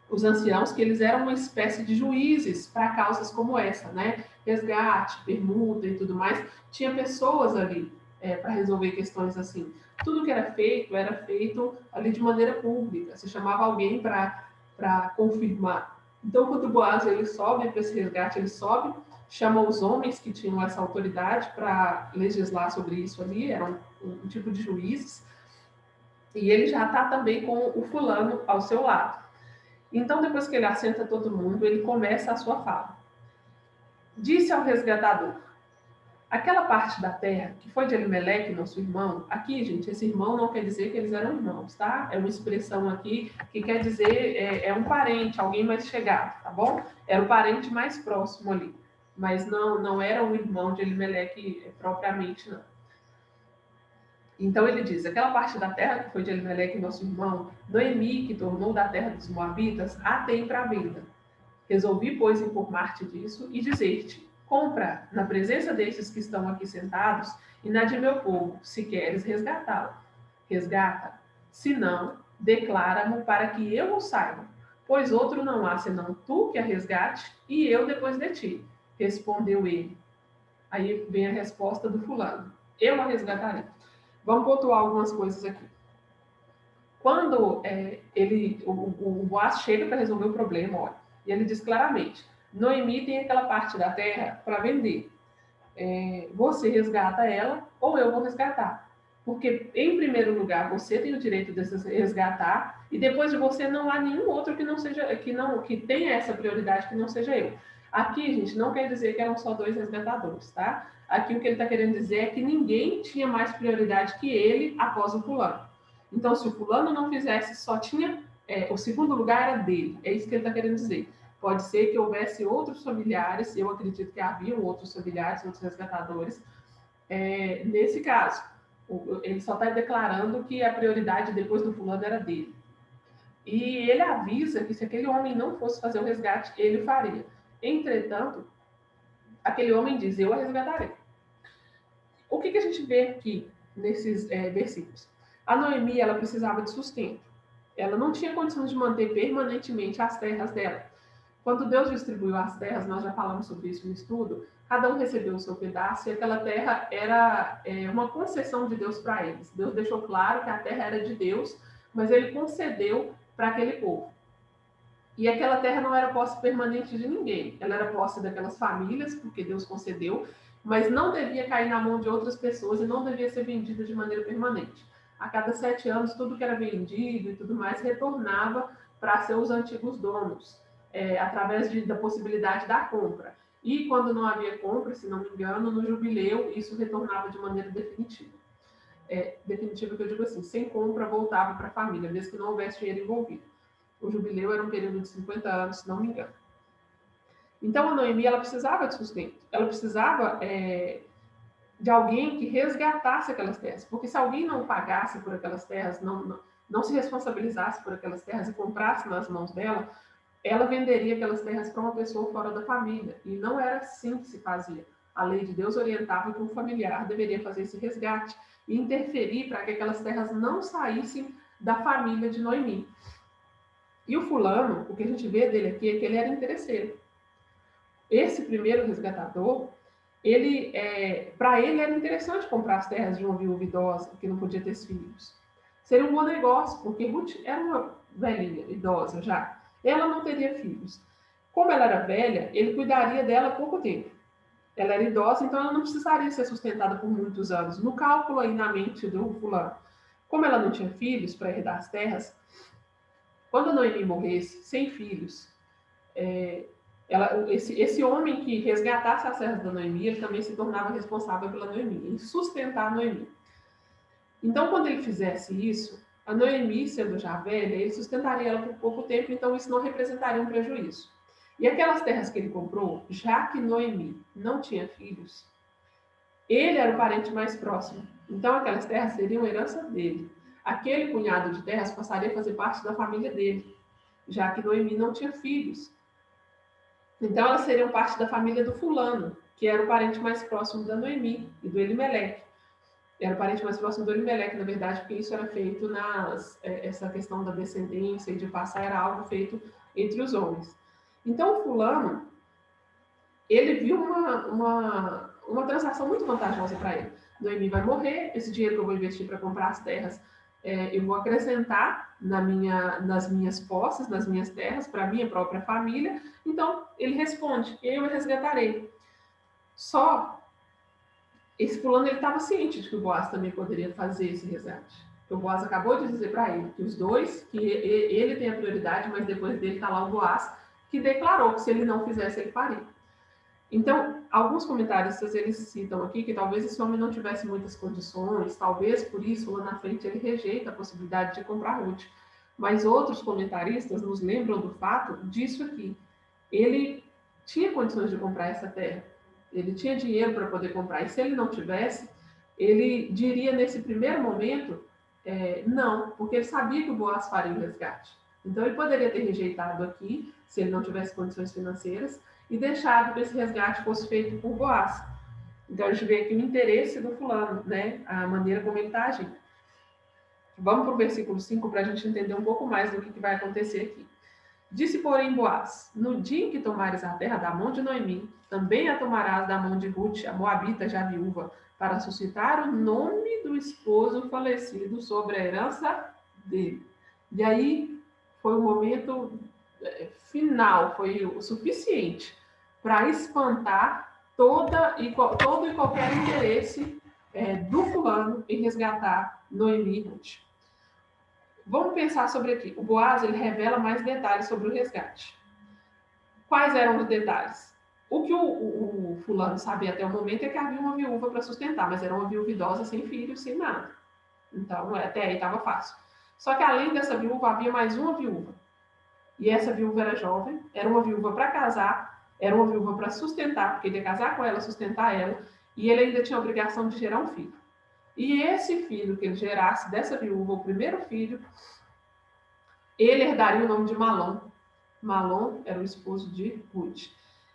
os anciãos, que eles eram uma espécie de juízes para causas como essa, né? Resgate, permuta e tudo mais. Tinha pessoas ali para resolver questões assim. Tudo que era feito ali de maneira pública. Se chamava alguém para confirmar. Então, quando o Boaz ele sobe para esse resgate, ele sobe, chama os homens que tinham essa autoridade para legislar sobre isso ali, eram um tipo de juízes, e ele já está também com o fulano ao seu lado. Então, depois que ele assenta todo mundo, ele começa a sua fala. Disse ao resgatador: aquela parte da terra que foi de Elimeleque, nosso irmão, aqui, gente, esse irmão não quer dizer que eles eram irmãos, tá? É uma expressão aqui que quer dizer é um parente, alguém mais chegado, tá bom? Era o parente mais próximo ali, mas não era um irmão de Elimeleque propriamente, não. Então ele diz: aquela parte da terra que foi de Elimeleque, nosso irmão, Noemi, que tornou da terra dos Moabitas, a tem para venda. Resolvi, pois, informar-te disso e dizer-te: compra na presença destes que estão aqui sentados e na de meu povo, se queres resgatá-la. Resgata. Se não, declara-mo para que eu o saiba, pois outro não há senão tu que a resgate e eu depois de ti. Respondeu ele. Aí vem a resposta do fulano: eu a resgatarei. Vamos pontuar algumas coisas aqui. Quando o Boaz chega para resolver o problema, olha, e ele diz claramente: Noemi tem aquela parte da terra para vender. Você resgata ela ou eu vou resgatar. Porque, em primeiro lugar, você tem o direito de resgatar, e depois de você não há nenhum outro que tenha essa prioridade que não seja eu. Aqui, gente, não quer dizer que eram só 2 resgatadores, tá? Aqui o que ele está querendo dizer é que ninguém tinha mais prioridade que ele após o fulano. Então, se o fulano não fizesse, só tinha o segundo lugar era dele. É isso que ele está querendo dizer. Pode ser que houvesse outros familiares, eu acredito que haviam outros familiares, outros resgatadores. Nesse caso, ele só está declarando que a prioridade depois do fulano era dele. E ele avisa que se aquele homem não fosse fazer o resgate, ele faria. Entretanto, aquele homem diz: eu a resgatarei. O que a gente vê aqui nesses versículos? A Noemi, ela precisava de sustento. Ela não tinha condições de manter permanentemente as terras dela. Quando Deus distribuiu as terras, nós já falamos sobre isso no estudo, cada um recebeu o seu pedaço e aquela terra era uma concessão de Deus para eles. Deus deixou claro que a terra era de Deus, mas ele concedeu para aquele povo. E aquela terra não era posse permanente de ninguém, ela era posse daquelas famílias, porque Deus concedeu, mas não devia cair na mão de outras pessoas e não devia ser vendida de maneira permanente. A cada 7 anos, tudo que era vendido e tudo mais retornava para seus antigos donos, através da possibilidade da compra. E quando não havia compra, se não me engano, no jubileu, isso retornava de maneira definitiva. Definitiva que eu digo assim, sem compra voltava para a família, mesmo que não houvesse dinheiro envolvido. O jubileu era um período de 50 anos, se não me engano. Então, a Noemi, ela precisava de sustento. Ela precisava de alguém que resgatasse aquelas terras. Porque se alguém não pagasse por aquelas terras, não se responsabilizasse por aquelas terras e comprasse nas mãos dela, ela venderia aquelas terras para uma pessoa fora da família. E não era assim que se fazia. A lei de Deus orientava que um familiar deveria fazer esse resgate e interferir para que aquelas terras não saíssem da família de Noemi. E o fulano, o que a gente vê dele aqui é que ele era interesseiro. Esse primeiro resgatador, para ele era interessante comprar as terras de uma viúva idosa que não podia ter filhos. Seria um bom negócio, porque Ruth era uma velhinha, idosa já. Ela não teria filhos. Como ela era velha, ele cuidaria dela pouco tempo. Ela era idosa, então ela não precisaria ser sustentada por muitos anos. No cálculo aí na mente do fulano, como ela não tinha filhos para herdar as terras, quando a Noemi morresse sem filhos, esse homem que resgatasse as terras da Noemi, ele também se tornava responsável pela Noemi, em sustentar a Noemi. Então, quando ele fizesse isso, a Noemi, sendo já velha, ele sustentaria ela por pouco tempo, então isso não representaria um prejuízo. E aquelas terras que ele comprou, já que Noemi não tinha filhos, ele era o parente mais próximo. Então, aquelas terras seriam herança dele. Aquele punhado de terras passaria a fazer parte da família dele, já que Noemi não tinha filhos. Então, elas seriam parte da família do fulano, que era o parente mais próximo da Noemi e do Elimeleque. Era o parente mais próximo do Elimeleque, na verdade, porque isso era feito essa questão da descendência e de passar era algo feito entre os homens. Então, o fulano, ele viu uma transação muito vantajosa para ele. Noemi vai morrer, esse dinheiro que eu vou investir para comprar as terras, eu vou acrescentar nas minhas posses, nas minhas terras, para a minha própria família. Então, ele responde, eu resgatarei. Só esse fulano ele estava ciente de que o Boaz também poderia fazer esse resgate. O Boaz acabou de dizer para ele que os dois, que ele tem a prioridade, mas depois dele está lá o Boaz, que declarou que se ele não fizesse, ele faria. Então, alguns comentaristas eles citam aqui que talvez esse homem não tivesse muitas condições, talvez por isso lá na frente ele rejeita a possibilidade de comprar Ruth. Mas outros comentaristas nos lembram do fato disso aqui. Ele tinha condições de comprar essa terra. Ele tinha dinheiro para poder comprar. E se ele não tivesse, ele diria nesse primeiro momento não, porque ele sabia que o Boaz faria o resgate. Então ele poderia ter rejeitado aqui, se ele não tivesse condições financeiras, e deixado que esse resgate fosse feito por Boaz. Então a gente vê aqui o interesse do fulano, né? A maneira como ele está agindo. Vamos para o versículo 5 para a gente entender um pouco mais do que vai acontecer aqui. Disse, porém, Boaz, no dia em que tomares a terra da mão de Noemi, também a tomarás da mão de Ruth, a moabita já viúva, para suscitar o nome do esposo falecido sobre a herança dele. E aí foi o momento final, foi o suficiente para espantar todo e qualquer interesse do fulano em resgatar Noemi e Ruth. Vamos pensar sobre aqui. O Boaz ele revela mais detalhes sobre o resgate. Quais eram os detalhes? O que o fulano sabia até o momento é que havia uma viúva para sustentar, mas era uma viúva idosa, sem filhos, sem nada. Então, até aí estava fácil. Só que além dessa viúva, havia mais uma viúva. E essa viúva era jovem, era uma viúva para casar, era uma viúva para sustentar, porque ele ia casar com ela, sustentar ela, e ele ainda tinha a obrigação de gerar um filho. E esse filho que ele gerasse dessa viúva, o primeiro filho, ele herdaria o nome de Malom. Malom era o esposo de Ruth.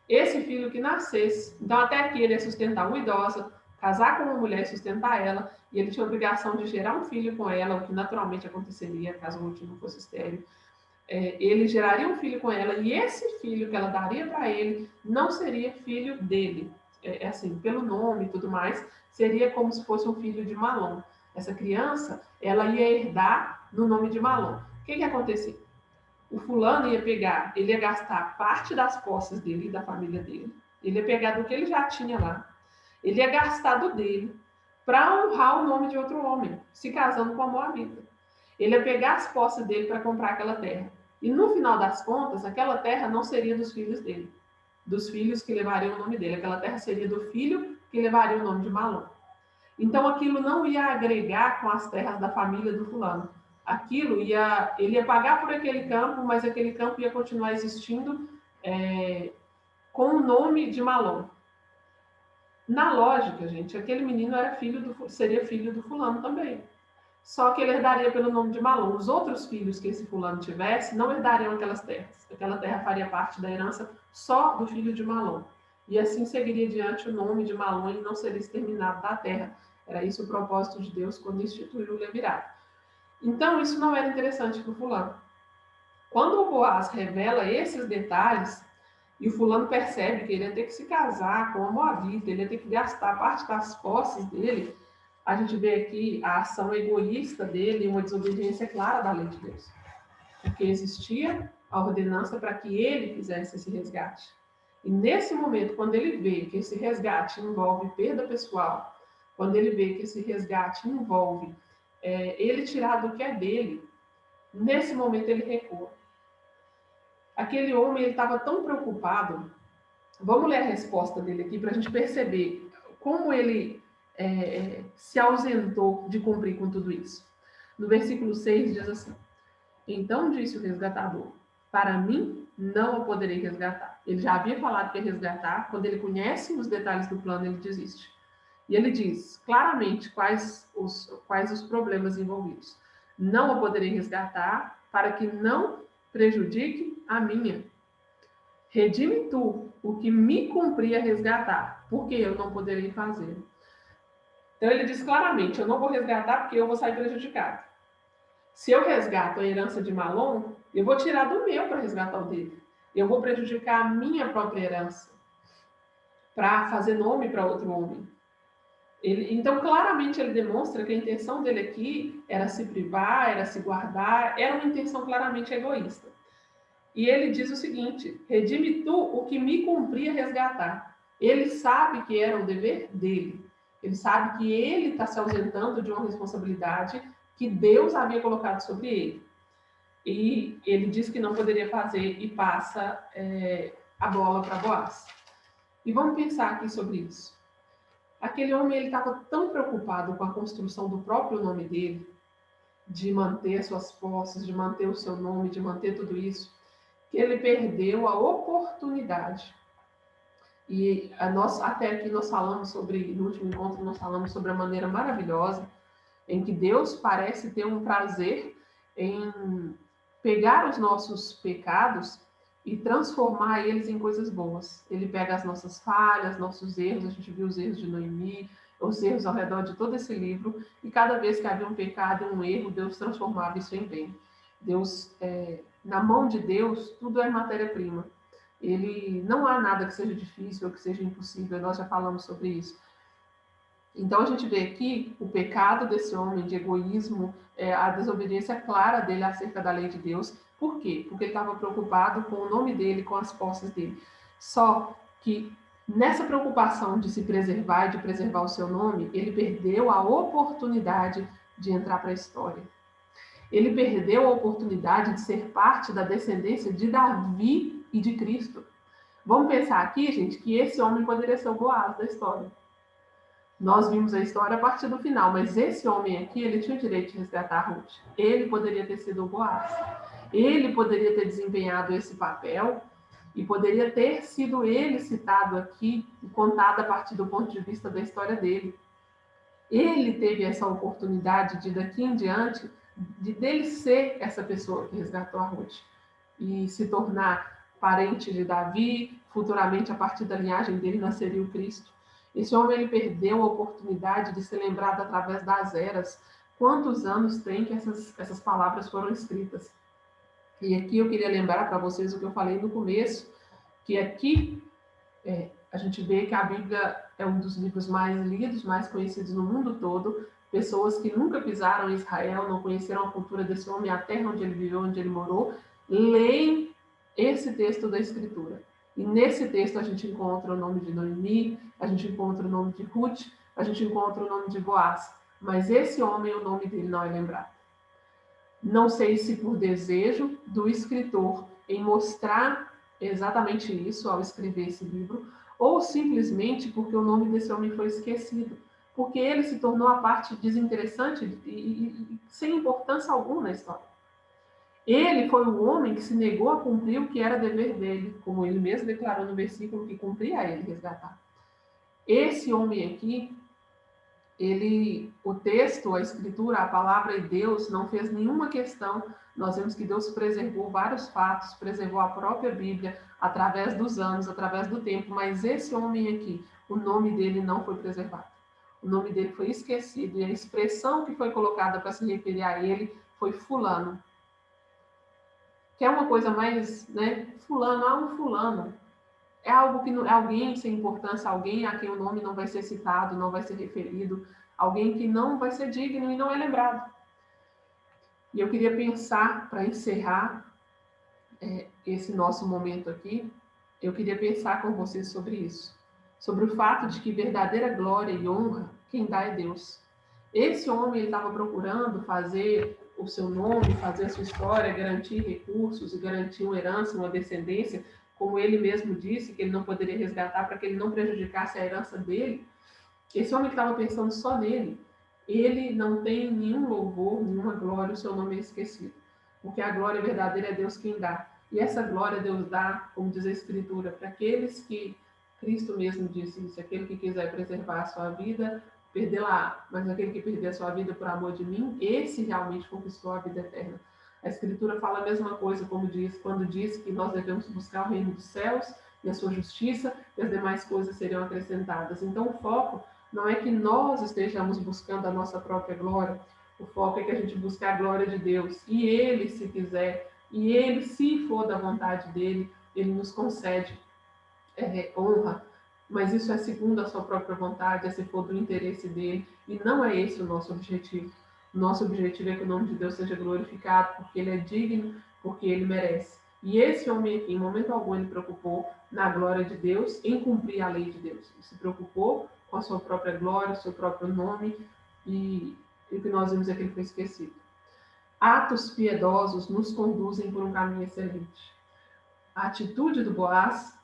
Esse filho que nascesse, então até aqui ele ia sustentar uma idosa, casar com uma mulher e sustentar ela, e ele tinha a obrigação de gerar um filho com ela, o que naturalmente aconteceria caso Ruth não fosse estéril. Ele geraria um filho com ela, e esse filho que ela daria para ele não seria filho dele. Assim, pelo nome e tudo mais, seria como se fosse um filho de Malom. Essa criança, ela ia herdar no nome de Malom. O que acontecia? O fulano ia pegar, ele ia gastar parte das posses dele e da família dele. Ele ia pegar do que ele já tinha lá. Ele ia gastar do dele para honrar o nome de outro homem, se casando com a moabita. Ele ia pegar as posses dele para comprar aquela terra. E no final das contas, aquela terra não seria dos filhos dele, dos filhos que levariam o nome dele. Aquela terra seria do filho que levaria o nome de Malom. Então aquilo não ia agregar com as terras da família do fulano. Aquilo ele ia pagar por aquele campo, mas aquele campo ia continuar existindo com o nome de Malom. Na lógica, gente, aquele menino seria filho do fulano também. Só que ele herdaria pelo nome de Malom. Os outros filhos que esse fulano tivesse não herdariam aquelas terras. Aquela terra faria parte da herança só do filho de Malom. E assim seguiria diante o nome de Malom e não seria exterminado da terra. Era isso o propósito de Deus quando instituiu o levirato. Então, isso não era interessante para o fulano. Quando o Boaz revela esses detalhes, e o fulano percebe que ele ia ter que se casar com a moabita, ele ia ter que gastar parte das posses dele, a gente vê aqui a ação egoísta dele e uma desobediência clara da lei de Deus. Porque existia a ordenança para que ele fizesse esse resgate. E nesse momento, quando ele vê que esse resgate envolve perda pessoal, quando ele vê que esse resgate envolve ele tirar do que é dele, nesse momento ele recua. Aquele homem estava tão preocupado. Vamos ler a resposta dele aqui para a gente perceber como ele se ausentou de cumprir com tudo isso. No versículo 6 diz assim: então disse o resgatador, para mim não o poderei resgatar. Ele já havia falado que ia resgatar, quando ele conhece os detalhes do plano, ele desiste. E ele diz claramente quais os problemas envolvidos. Não o poderei resgatar para que não prejudique a minha. Redime tu o que me cumpria resgatar, porque eu não poderei fazer. Então ele diz claramente, eu não vou resgatar porque eu vou sair prejudicado. Se eu resgato a herança de Malom, eu vou tirar do meu para resgatar o dele. Eu vou prejudicar a minha própria herança para fazer nome para outro homem. Então, claramente, ele demonstra que a intenção dele aqui era se privar, era se guardar, era uma intenção claramente egoísta. E ele diz o seguinte: redime tu o que me cumpria resgatar. Ele sabe que era um dever dele. Ele sabe que ele está se ausentando de uma responsabilidade que Deus havia colocado sobre ele. E ele diz que não poderia fazer e passa a bola para Boaz. E vamos pensar aqui sobre isso. Aquele homem estava tão preocupado com a construção do próprio nome dele, de manter suas posses, de manter o seu nome, de manter tudo isso, que ele perdeu a oportunidade. E até aqui nós falamos sobre, no último encontro, nós falamos sobre a maneira maravilhosa em que Deus parece ter um prazer em pegar os nossos pecados e transformar eles em coisas boas. Ele pega as nossas falhas, nossos erros, a gente viu os erros de Noemi, os erros ao redor de todo esse livro, e cada vez que havia um pecado e um erro, Deus transformava isso em bem. Deus, na mão de Deus, tudo é matéria-prima. Ele não há nada que seja difícil ou que seja impossível, nós já falamos sobre isso. Então a gente vê aqui o pecado desse homem de egoísmo, a desobediência clara dele acerca da lei de Deus. Por quê? Porque ele estava preocupado com o nome dele, com as posses dele. Só que nessa preocupação de se preservar e de preservar o seu nome, ele perdeu a oportunidade de entrar para a história. Ele perdeu a oportunidade de ser parte da descendência de Davi e de Cristo. Vamos pensar aqui, gente, que esse homem poderia ser o Boaz da história. Nós vimos a história a partir do final, mas esse homem aqui, ele tinha o direito de resgatar a Ruth. Ele poderia ter sido o Boaz. Ele poderia ter desempenhado esse papel e poderia ter sido ele citado aqui e contado a partir do ponto de vista da história dele. Ele teve essa oportunidade de, daqui em diante, dele ser essa pessoa que resgatou a Ruth e se tornar parente de Davi, futuramente, a partir da linhagem dele, nasceria o Cristo. Esse homem, ele perdeu a oportunidade de ser lembrado através das eras. Quantos anos tem que essas palavras foram escritas? E aqui eu queria lembrar para vocês o que eu falei no começo, que aqui a gente vê que a Bíblia é um dos livros mais lidos, mais conhecidos no mundo todo. Pessoas que nunca pisaram em Israel, não conheceram a cultura desse homem, a terra onde ele viveu, onde ele morou, leem esse texto da Escritura. E nesse texto a gente encontra o nome de Noemi, a gente encontra o nome de Ruth, a gente encontra o nome de Boaz. Mas esse homem, o nome dele não é lembrado. Não sei se por desejo do escritor em mostrar exatamente isso ao escrever esse livro, ou simplesmente porque o nome desse homem foi esquecido, porque ele se tornou a parte desinteressante e sem importância alguma na história. Ele foi o homem que se negou a cumprir o que era dever dele, como ele mesmo declarou no versículo que cumpria a ele resgatar. Esse homem aqui, o texto, a escritura, a palavra de Deus não fez nenhuma questão. Nós vemos que Deus preservou vários fatos, preservou a própria Bíblia através dos anos, através do tempo, mas esse homem aqui, o nome dele não foi preservado. O nome dele foi esquecido e a expressão que foi colocada para se referir a ele foi fulano. Que é uma coisa mais, fulano, um fulano. É algo que não, é alguém sem importância, alguém a quem o nome não vai ser citado, não vai ser referido. alguém que não vai ser digno e não é lembrado. E eu queria pensar, para encerrar esse nosso momento aqui, eu queria pensar com vocês sobre isso, sobre o fato de que verdadeira glória e honra, quem dá é Deus. Esse homem estava procurando fazer o seu nome, fazer a sua história, garantir recursos e garantir uma herança, uma descendência, como ele mesmo disse, que ele não poderia resgatar para que ele não prejudicasse a herança dele. Esse homem que estava pensando só nele, ele não tem nenhum louvor, nenhuma glória, o seu nome é esquecido. Porque a glória verdadeira é Deus quem dá. E essa glória Deus dá, como diz a Escritura, para aqueles que, Cristo mesmo disse isso, aquele que quiser preservar a sua vida, perdê-la, mas aquele que perder a sua vida por amor de mim, esse realmente conquistou a vida eterna. A Escritura fala a mesma coisa, como diz, quando diz que nós devemos buscar o reino dos céus e a sua justiça, e as demais coisas serão acrescentadas. Então, o foco não é que nós estejamos buscando a nossa própria glória, o foco é que a gente busque a glória de Deus. E Ele, se quiser, e Ele, se for da vontade dEle, Ele nos concede honra, mas isso é segundo a sua própria vontade, é se for do interesse dEle, e não é esse o nosso objetivo. O nosso objetivo é que o nome de Deus seja glorificado, porque Ele é digno, porque Ele merece. E esse homem aqui, em momento algum, ele preocupou na glória de Deus, em cumprir a lei de Deus. Ele se preocupou com a sua própria glória, o seu próprio nome, e o que nós vimos é que ele foi esquecido. Atos piedosos nos conduzem por um caminho excelente. A atitude do Boaz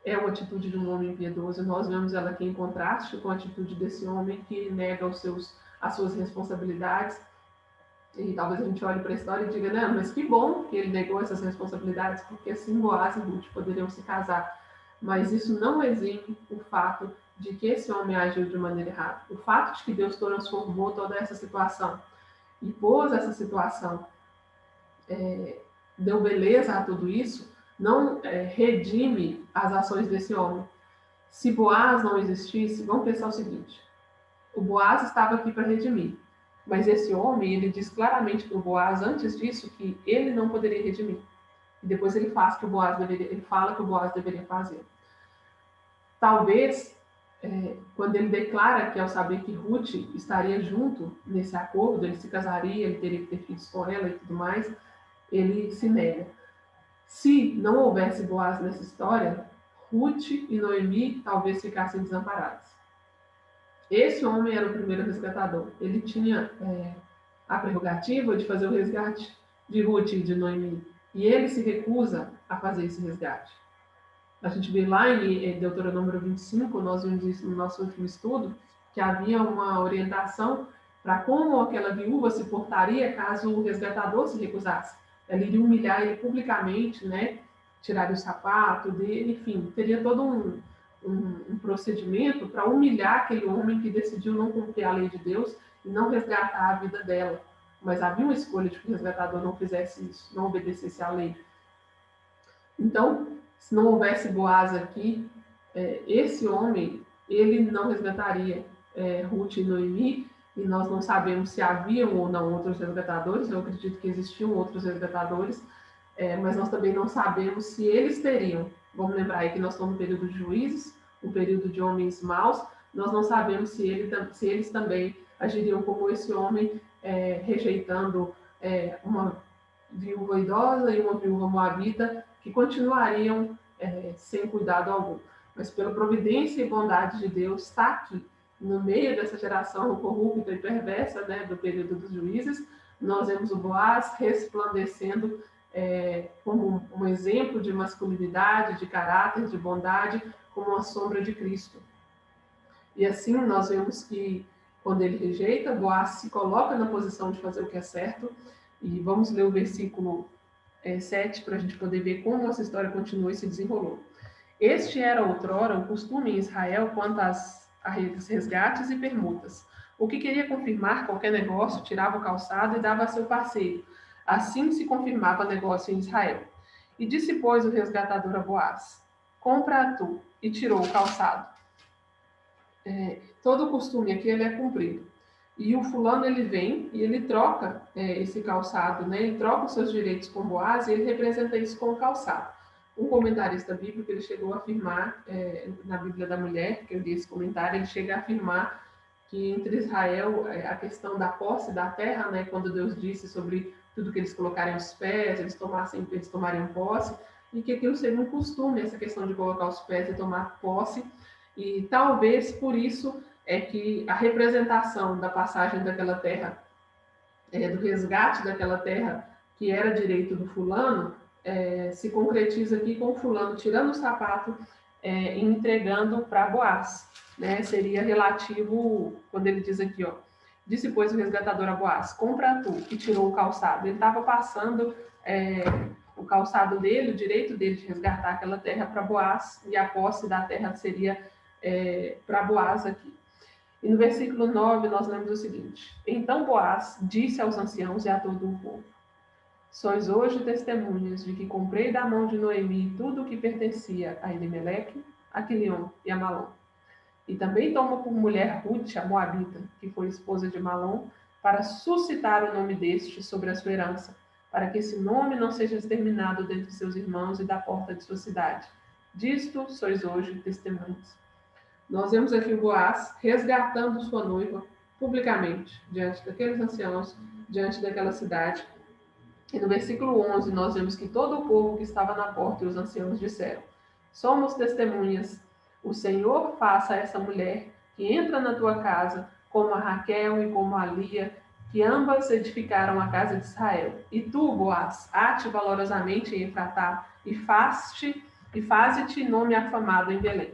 é uma atitude de um homem piedoso. Nós vemos ela aqui em contraste com a atitude desse homem que nega as suas responsabilidades. E talvez a gente olhe para a história e diga, não, mas que bom que ele negou essas responsabilidades, porque assim Boaz e Ruth poderiam se casar. Mas isso não exime o fato de que esse homem agiu de maneira errada. O fato de que Deus transformou toda essa situação e pôs essa situação, deu beleza a tudo isso, não redime as ações desse homem. Se Boaz não existisse, vamos pensar o seguinte, o Boaz estava aqui para redimir, mas esse homem, ele diz claramente para o Boaz, antes disso, que ele não poderia redimir. E depois ele fala que o Boaz deveria fazer. Talvez, quando ele declara que ao saber que Ruth estaria junto nesse acordo, ele se casaria, ele teria que ter filhos com ela e tudo mais, ele se nega. Se não houvesse Boaz nessa história, Ruth e Noemi talvez ficassem desamparadas. Esse homem era o primeiro resgatador. Ele tinha a prerrogativa de fazer o resgate de Ruth e de Noemi. E ele se recusa a fazer esse resgate. A gente vê lá em Deuteronômio 25, nós vimos isso no nosso último estudo, que havia uma orientação para como aquela viúva se portaria caso o resgatador se recusasse. Ela iria humilhar ele publicamente, né? Tiraria o sapato dele, enfim, teria todo um procedimento para humilhar aquele homem que decidiu não cumprir a lei de Deus e não resgatar a vida dela. Mas havia uma escolha de que o resgatador não fizesse isso, não obedecesse à lei. Então, se não houvesse Boaz aqui, esse homem, ele não resgataria Ruth e Noemi, e nós não sabemos se haviam ou não outros resgatadores, eu acredito que existiam outros resgatadores, mas nós também não sabemos se eles teriam. Vamos lembrar aí que nós estamos no período de juízes, um período de homens maus, nós não sabemos se eles também agiriam como esse homem, rejeitando uma viúva idosa e uma viúva moabita, que continuariam sem cuidado algum. Mas pela providência e bondade de Deus, está aqui, no meio dessa geração corrupta e perversa, né, do período dos juízes, nós vemos o Boaz resplandecendo como um exemplo de masculinidade, de caráter, de bondade, como uma sombra de Cristo. E assim nós vemos que, quando ele rejeita, Boaz se coloca na posição de fazer o que é certo. E vamos ler o versículo 7 para a gente poder ver como essa história continua e se desenrolou. Este era outrora o costume em Israel quanto a resgates e permutas. O que queria confirmar qualquer negócio tirava o calçado e dava a seu parceiro. Assim se confirmava negócio em Israel. E disse, pois, o resgatador a Boaz: compra tu, e tirou o calçado. Todo o costume aqui ele é cumprido. E o fulano ele vem e ele troca esse calçado, né? Ele troca os seus direitos com Boaz e ele representa isso com o calçado. Um comentarista bíblico ele chegou a afirmar na Bíblia da Mulher, que eu li esse comentário, ele chega a afirmar que entre Israel, a questão da posse da terra, né, quando Deus disse sobre tudo que eles colocarem os pés, eles tomariam posse, e que aquilo seria um costume, essa questão de colocar os pés e tomar posse, e talvez por isso é que a representação da passagem daquela terra, do resgate daquela terra que era direito do fulano, se concretiza aqui com o fulano tirando o sapato e entregando para Boaz. Né? Seria relativo, quando ele diz aqui, ó, disse, pois, o resgatador a Boaz, compra tu, e tirou o calçado. Ele estava passando o calçado dele, o direito dele de resgatar aquela terra para Boaz, e a posse da terra seria para Boaz aqui. E no versículo 9 nós lemos o seguinte: então Boaz disse aos anciãos e a todo o povo: sois hoje testemunhas de que comprei da mão de Noemi tudo o que pertencia a Elimeleque, a Quilion e a Malom. E também tomo por mulher Ruth, a Moabita, que foi esposa de Malom, para suscitar o nome deste sobre a sua herança, para que esse nome não seja exterminado dentre seus irmãos e da porta de sua cidade. Disto sois hoje testemunhas. Nós vemos aqui o Boaz resgatando sua noiva publicamente, diante daqueles anciãos, diante daquela cidade. E no versículo 11 nós vemos que todo o povo que estava na porta e os anciãos disseram: somos testemunhas, o Senhor faça a essa mulher que entra na tua casa, como a Raquel e como a Lia, que ambas edificaram a casa de Israel. E tu, Boaz, ate valorosamente em Efratá, e faze-te nome afamado em Belém.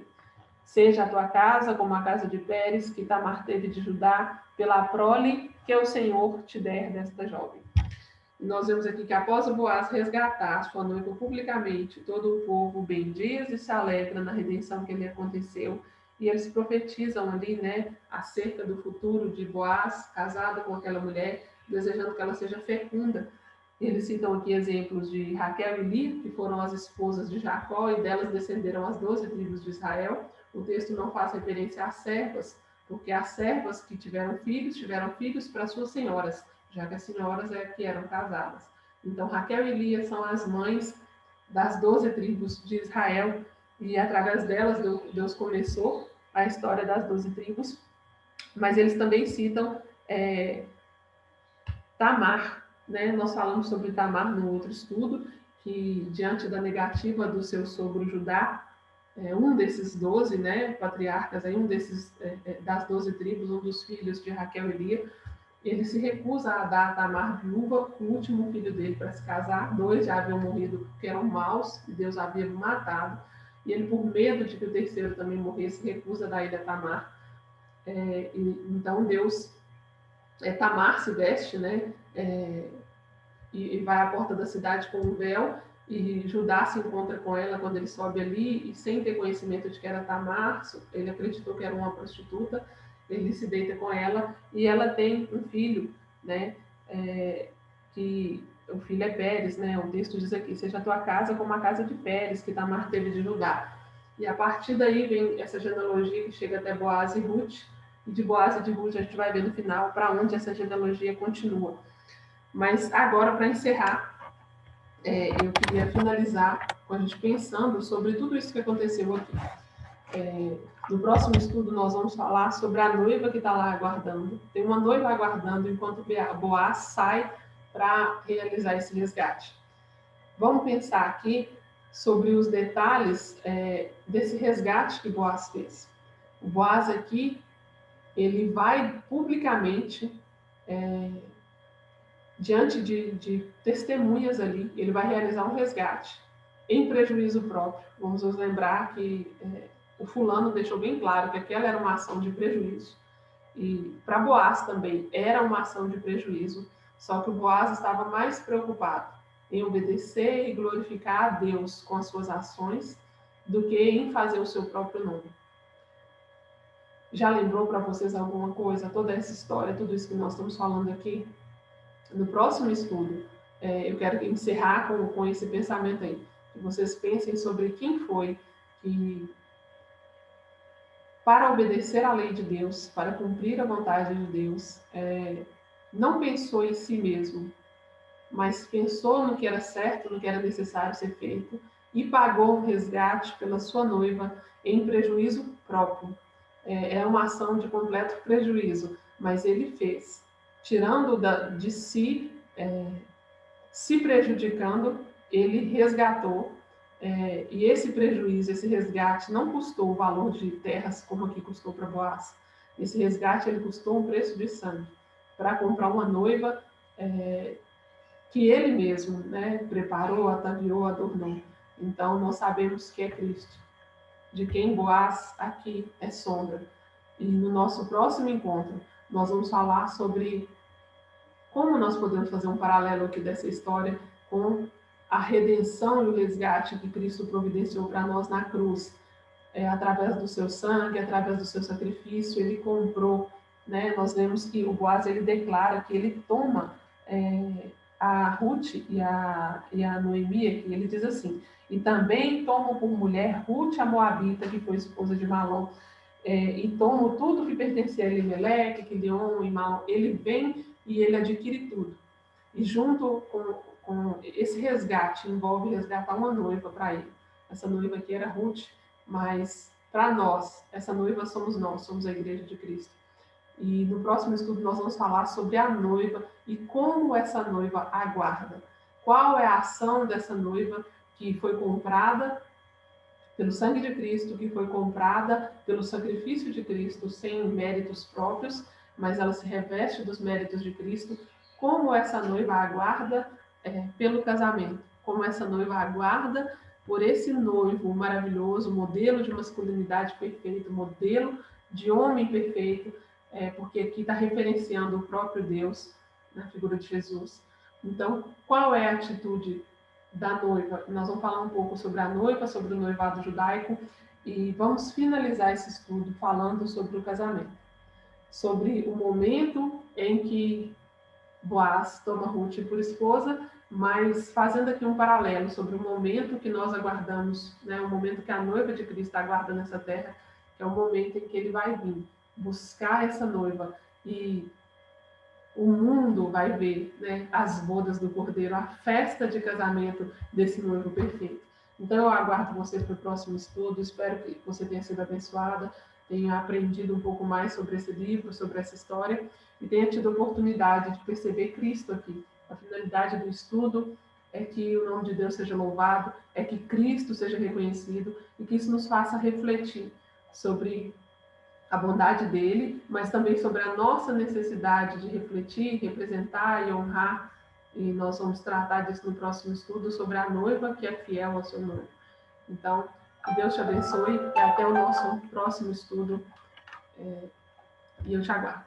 Seja a tua casa como a casa de Pérez, que Tamar teve de Judá, pela prole que o Senhor te der desta jovem. E nós vemos aqui que após o Boaz resgatar sua noiva publicamente, todo o povo bendiz e se alegra na redenção que lhe aconteceu. E eles profetizam ali, né, acerca do futuro de Boaz, casado com aquela mulher, desejando que ela seja fecunda. Eles citam aqui exemplos de Raquel e Lia, que foram as esposas de Jacó, e delas descenderam as 12 tribos de Israel. O texto não faz referência às servas, porque as servas que tiveram filhos para suas senhoras, já que as senhoras que eram casadas. Então, Raquel e Lia são as mães das 12 tribos de Israel, e através delas Deus começou a história das 12 tribos, mas eles também citam Tamar, né? Nós falamos sobre Tamar no outro estudo, que diante da negativa do seu sogro Judá, um desses 12, né, patriarcas, um desses das 12 tribos, um dos filhos de Raquel e Lia, ele se recusa a dar a Tamar viúva, o último filho dele, para se casar. 2 já haviam morrido porque eram maus, e Deus havia matado. E ele, por medo de que o terceiro também morresse, recusa dar ele a Tamar. Então Deus, Tamar se veste, né, e vai à porta da cidade com um véu, e Judá se encontra com ela quando ele sobe ali, e sem ter conhecimento de que era Tamar, ele acreditou que era uma prostituta, ele se deita com ela, e ela tem um filho, né, que o filho é Pérez, né, o texto diz aqui: seja a tua casa como a casa de Pérez, que Tamar teve de Judá. E a partir daí vem essa genealogia que chega até Boaz e Ruth, e de Boaz e de Ruth a gente vai ver no final para onde essa genealogia continua. Mas agora, para encerrar, eu queria finalizar com a gente pensando sobre tudo isso que aconteceu aqui. No próximo estudo nós vamos falar sobre a noiva que está lá aguardando. Tem uma noiva aguardando enquanto Boaz sai para realizar esse resgate. Vamos pensar aqui sobre os detalhes desse resgate que Boaz fez. O Boaz aqui, ele vai publicamente diante de testemunhas ali, ele vai realizar um resgate em prejuízo próprio. Vamos nos lembrar que o fulano deixou bem claro que aquela era uma ação de prejuízo. E para Boaz também era uma ação de prejuízo, só que o Boaz estava mais preocupado em obedecer e glorificar a Deus com as suas ações do que em fazer o seu próprio nome. Já lembrou para vocês alguma coisa, toda essa história, tudo isso que nós estamos falando aqui? No próximo estudo, eu quero encerrar com esse pensamento aí, que vocês pensem sobre quem foi que, para obedecer à lei de Deus, para cumprir a vontade de Deus, não pensou em si mesmo, mas pensou no que era certo, no que era necessário ser feito, e pagou um resgate pela sua noiva em prejuízo próprio. é uma ação de completo prejuízo, mas ele fez, tirando de si, se prejudicando, ele resgatou, e esse prejuízo, esse resgate não custou o valor de terras como aqui custou para Boaz. Esse resgate ele custou um preço de sangue para comprar uma noiva que ele mesmo, né, preparou, ataviou, adornou. Então nós sabemos que é Cristo, de quem Boaz aqui é sombra. E no nosso próximo encontro nós vamos falar sobre como nós podemos fazer um paralelo aqui dessa história com a redenção e o resgate que Cristo providenciou para nós na cruz. Através do seu sangue, através do seu sacrifício, ele comprou, né? Nós vemos que o Boaz, ele declara que ele toma a Ruth e a Noemi aqui, ele diz assim, e também tomo por mulher Ruth a Moabita, que foi esposa de Malom, e tomo tudo que pertencia a Elimeleque, Quilion e Malom, ele vem e ele adquire tudo. E junto com esse resgate, envolve resgatar uma noiva para ele. Essa noiva aqui era Ruth, mas para nós, essa noiva somos nós, somos a Igreja de Cristo. E no próximo estudo nós vamos falar sobre a noiva e como essa noiva aguarda. Qual é a ação dessa noiva que foi comprada pelo sangue de Cristo, que foi comprada pelo sacrifício de Cristo, sem méritos próprios, mas ela se reveste dos méritos de Cristo. Como essa noiva aguarda pelo casamento, como essa noiva aguarda por esse noivo maravilhoso, modelo de masculinidade perfeito, modelo de homem perfeito, porque aqui está referenciando o próprio Deus na figura de Jesus. Então, qual é a atitude da noiva? Nós vamos falar um pouco sobre a noiva, sobre o noivado judaico, e vamos finalizar esse estudo falando sobre o casamento, sobre o momento em que Boaz toma Ruth por esposa, mas fazendo aqui um paralelo sobre o momento que nós aguardamos, né, o momento que a noiva de Cristo aguarda nessa terra, que é o momento em que ele vai vir buscar essa noiva e o mundo vai ver, né, as bodas do Cordeiro, a festa de casamento desse noivo perfeito. Então eu aguardo você para o próximo estudo, espero que você tenha sido abençoada, tenha aprendido um pouco mais sobre esse livro, sobre essa história, e tenha tido a oportunidade de perceber Cristo aqui. A finalidade do estudo é que o nome de Deus seja louvado, é que Cristo seja reconhecido e que isso nos faça refletir sobre a bondade dele, mas também sobre a nossa necessidade de refletir, representar e honrar. E nós vamos tratar disso no próximo estudo, sobre a noiva que é fiel ao seu noivo. Então, que Deus te abençoe e até o nosso próximo estudo. E eu te aguardo.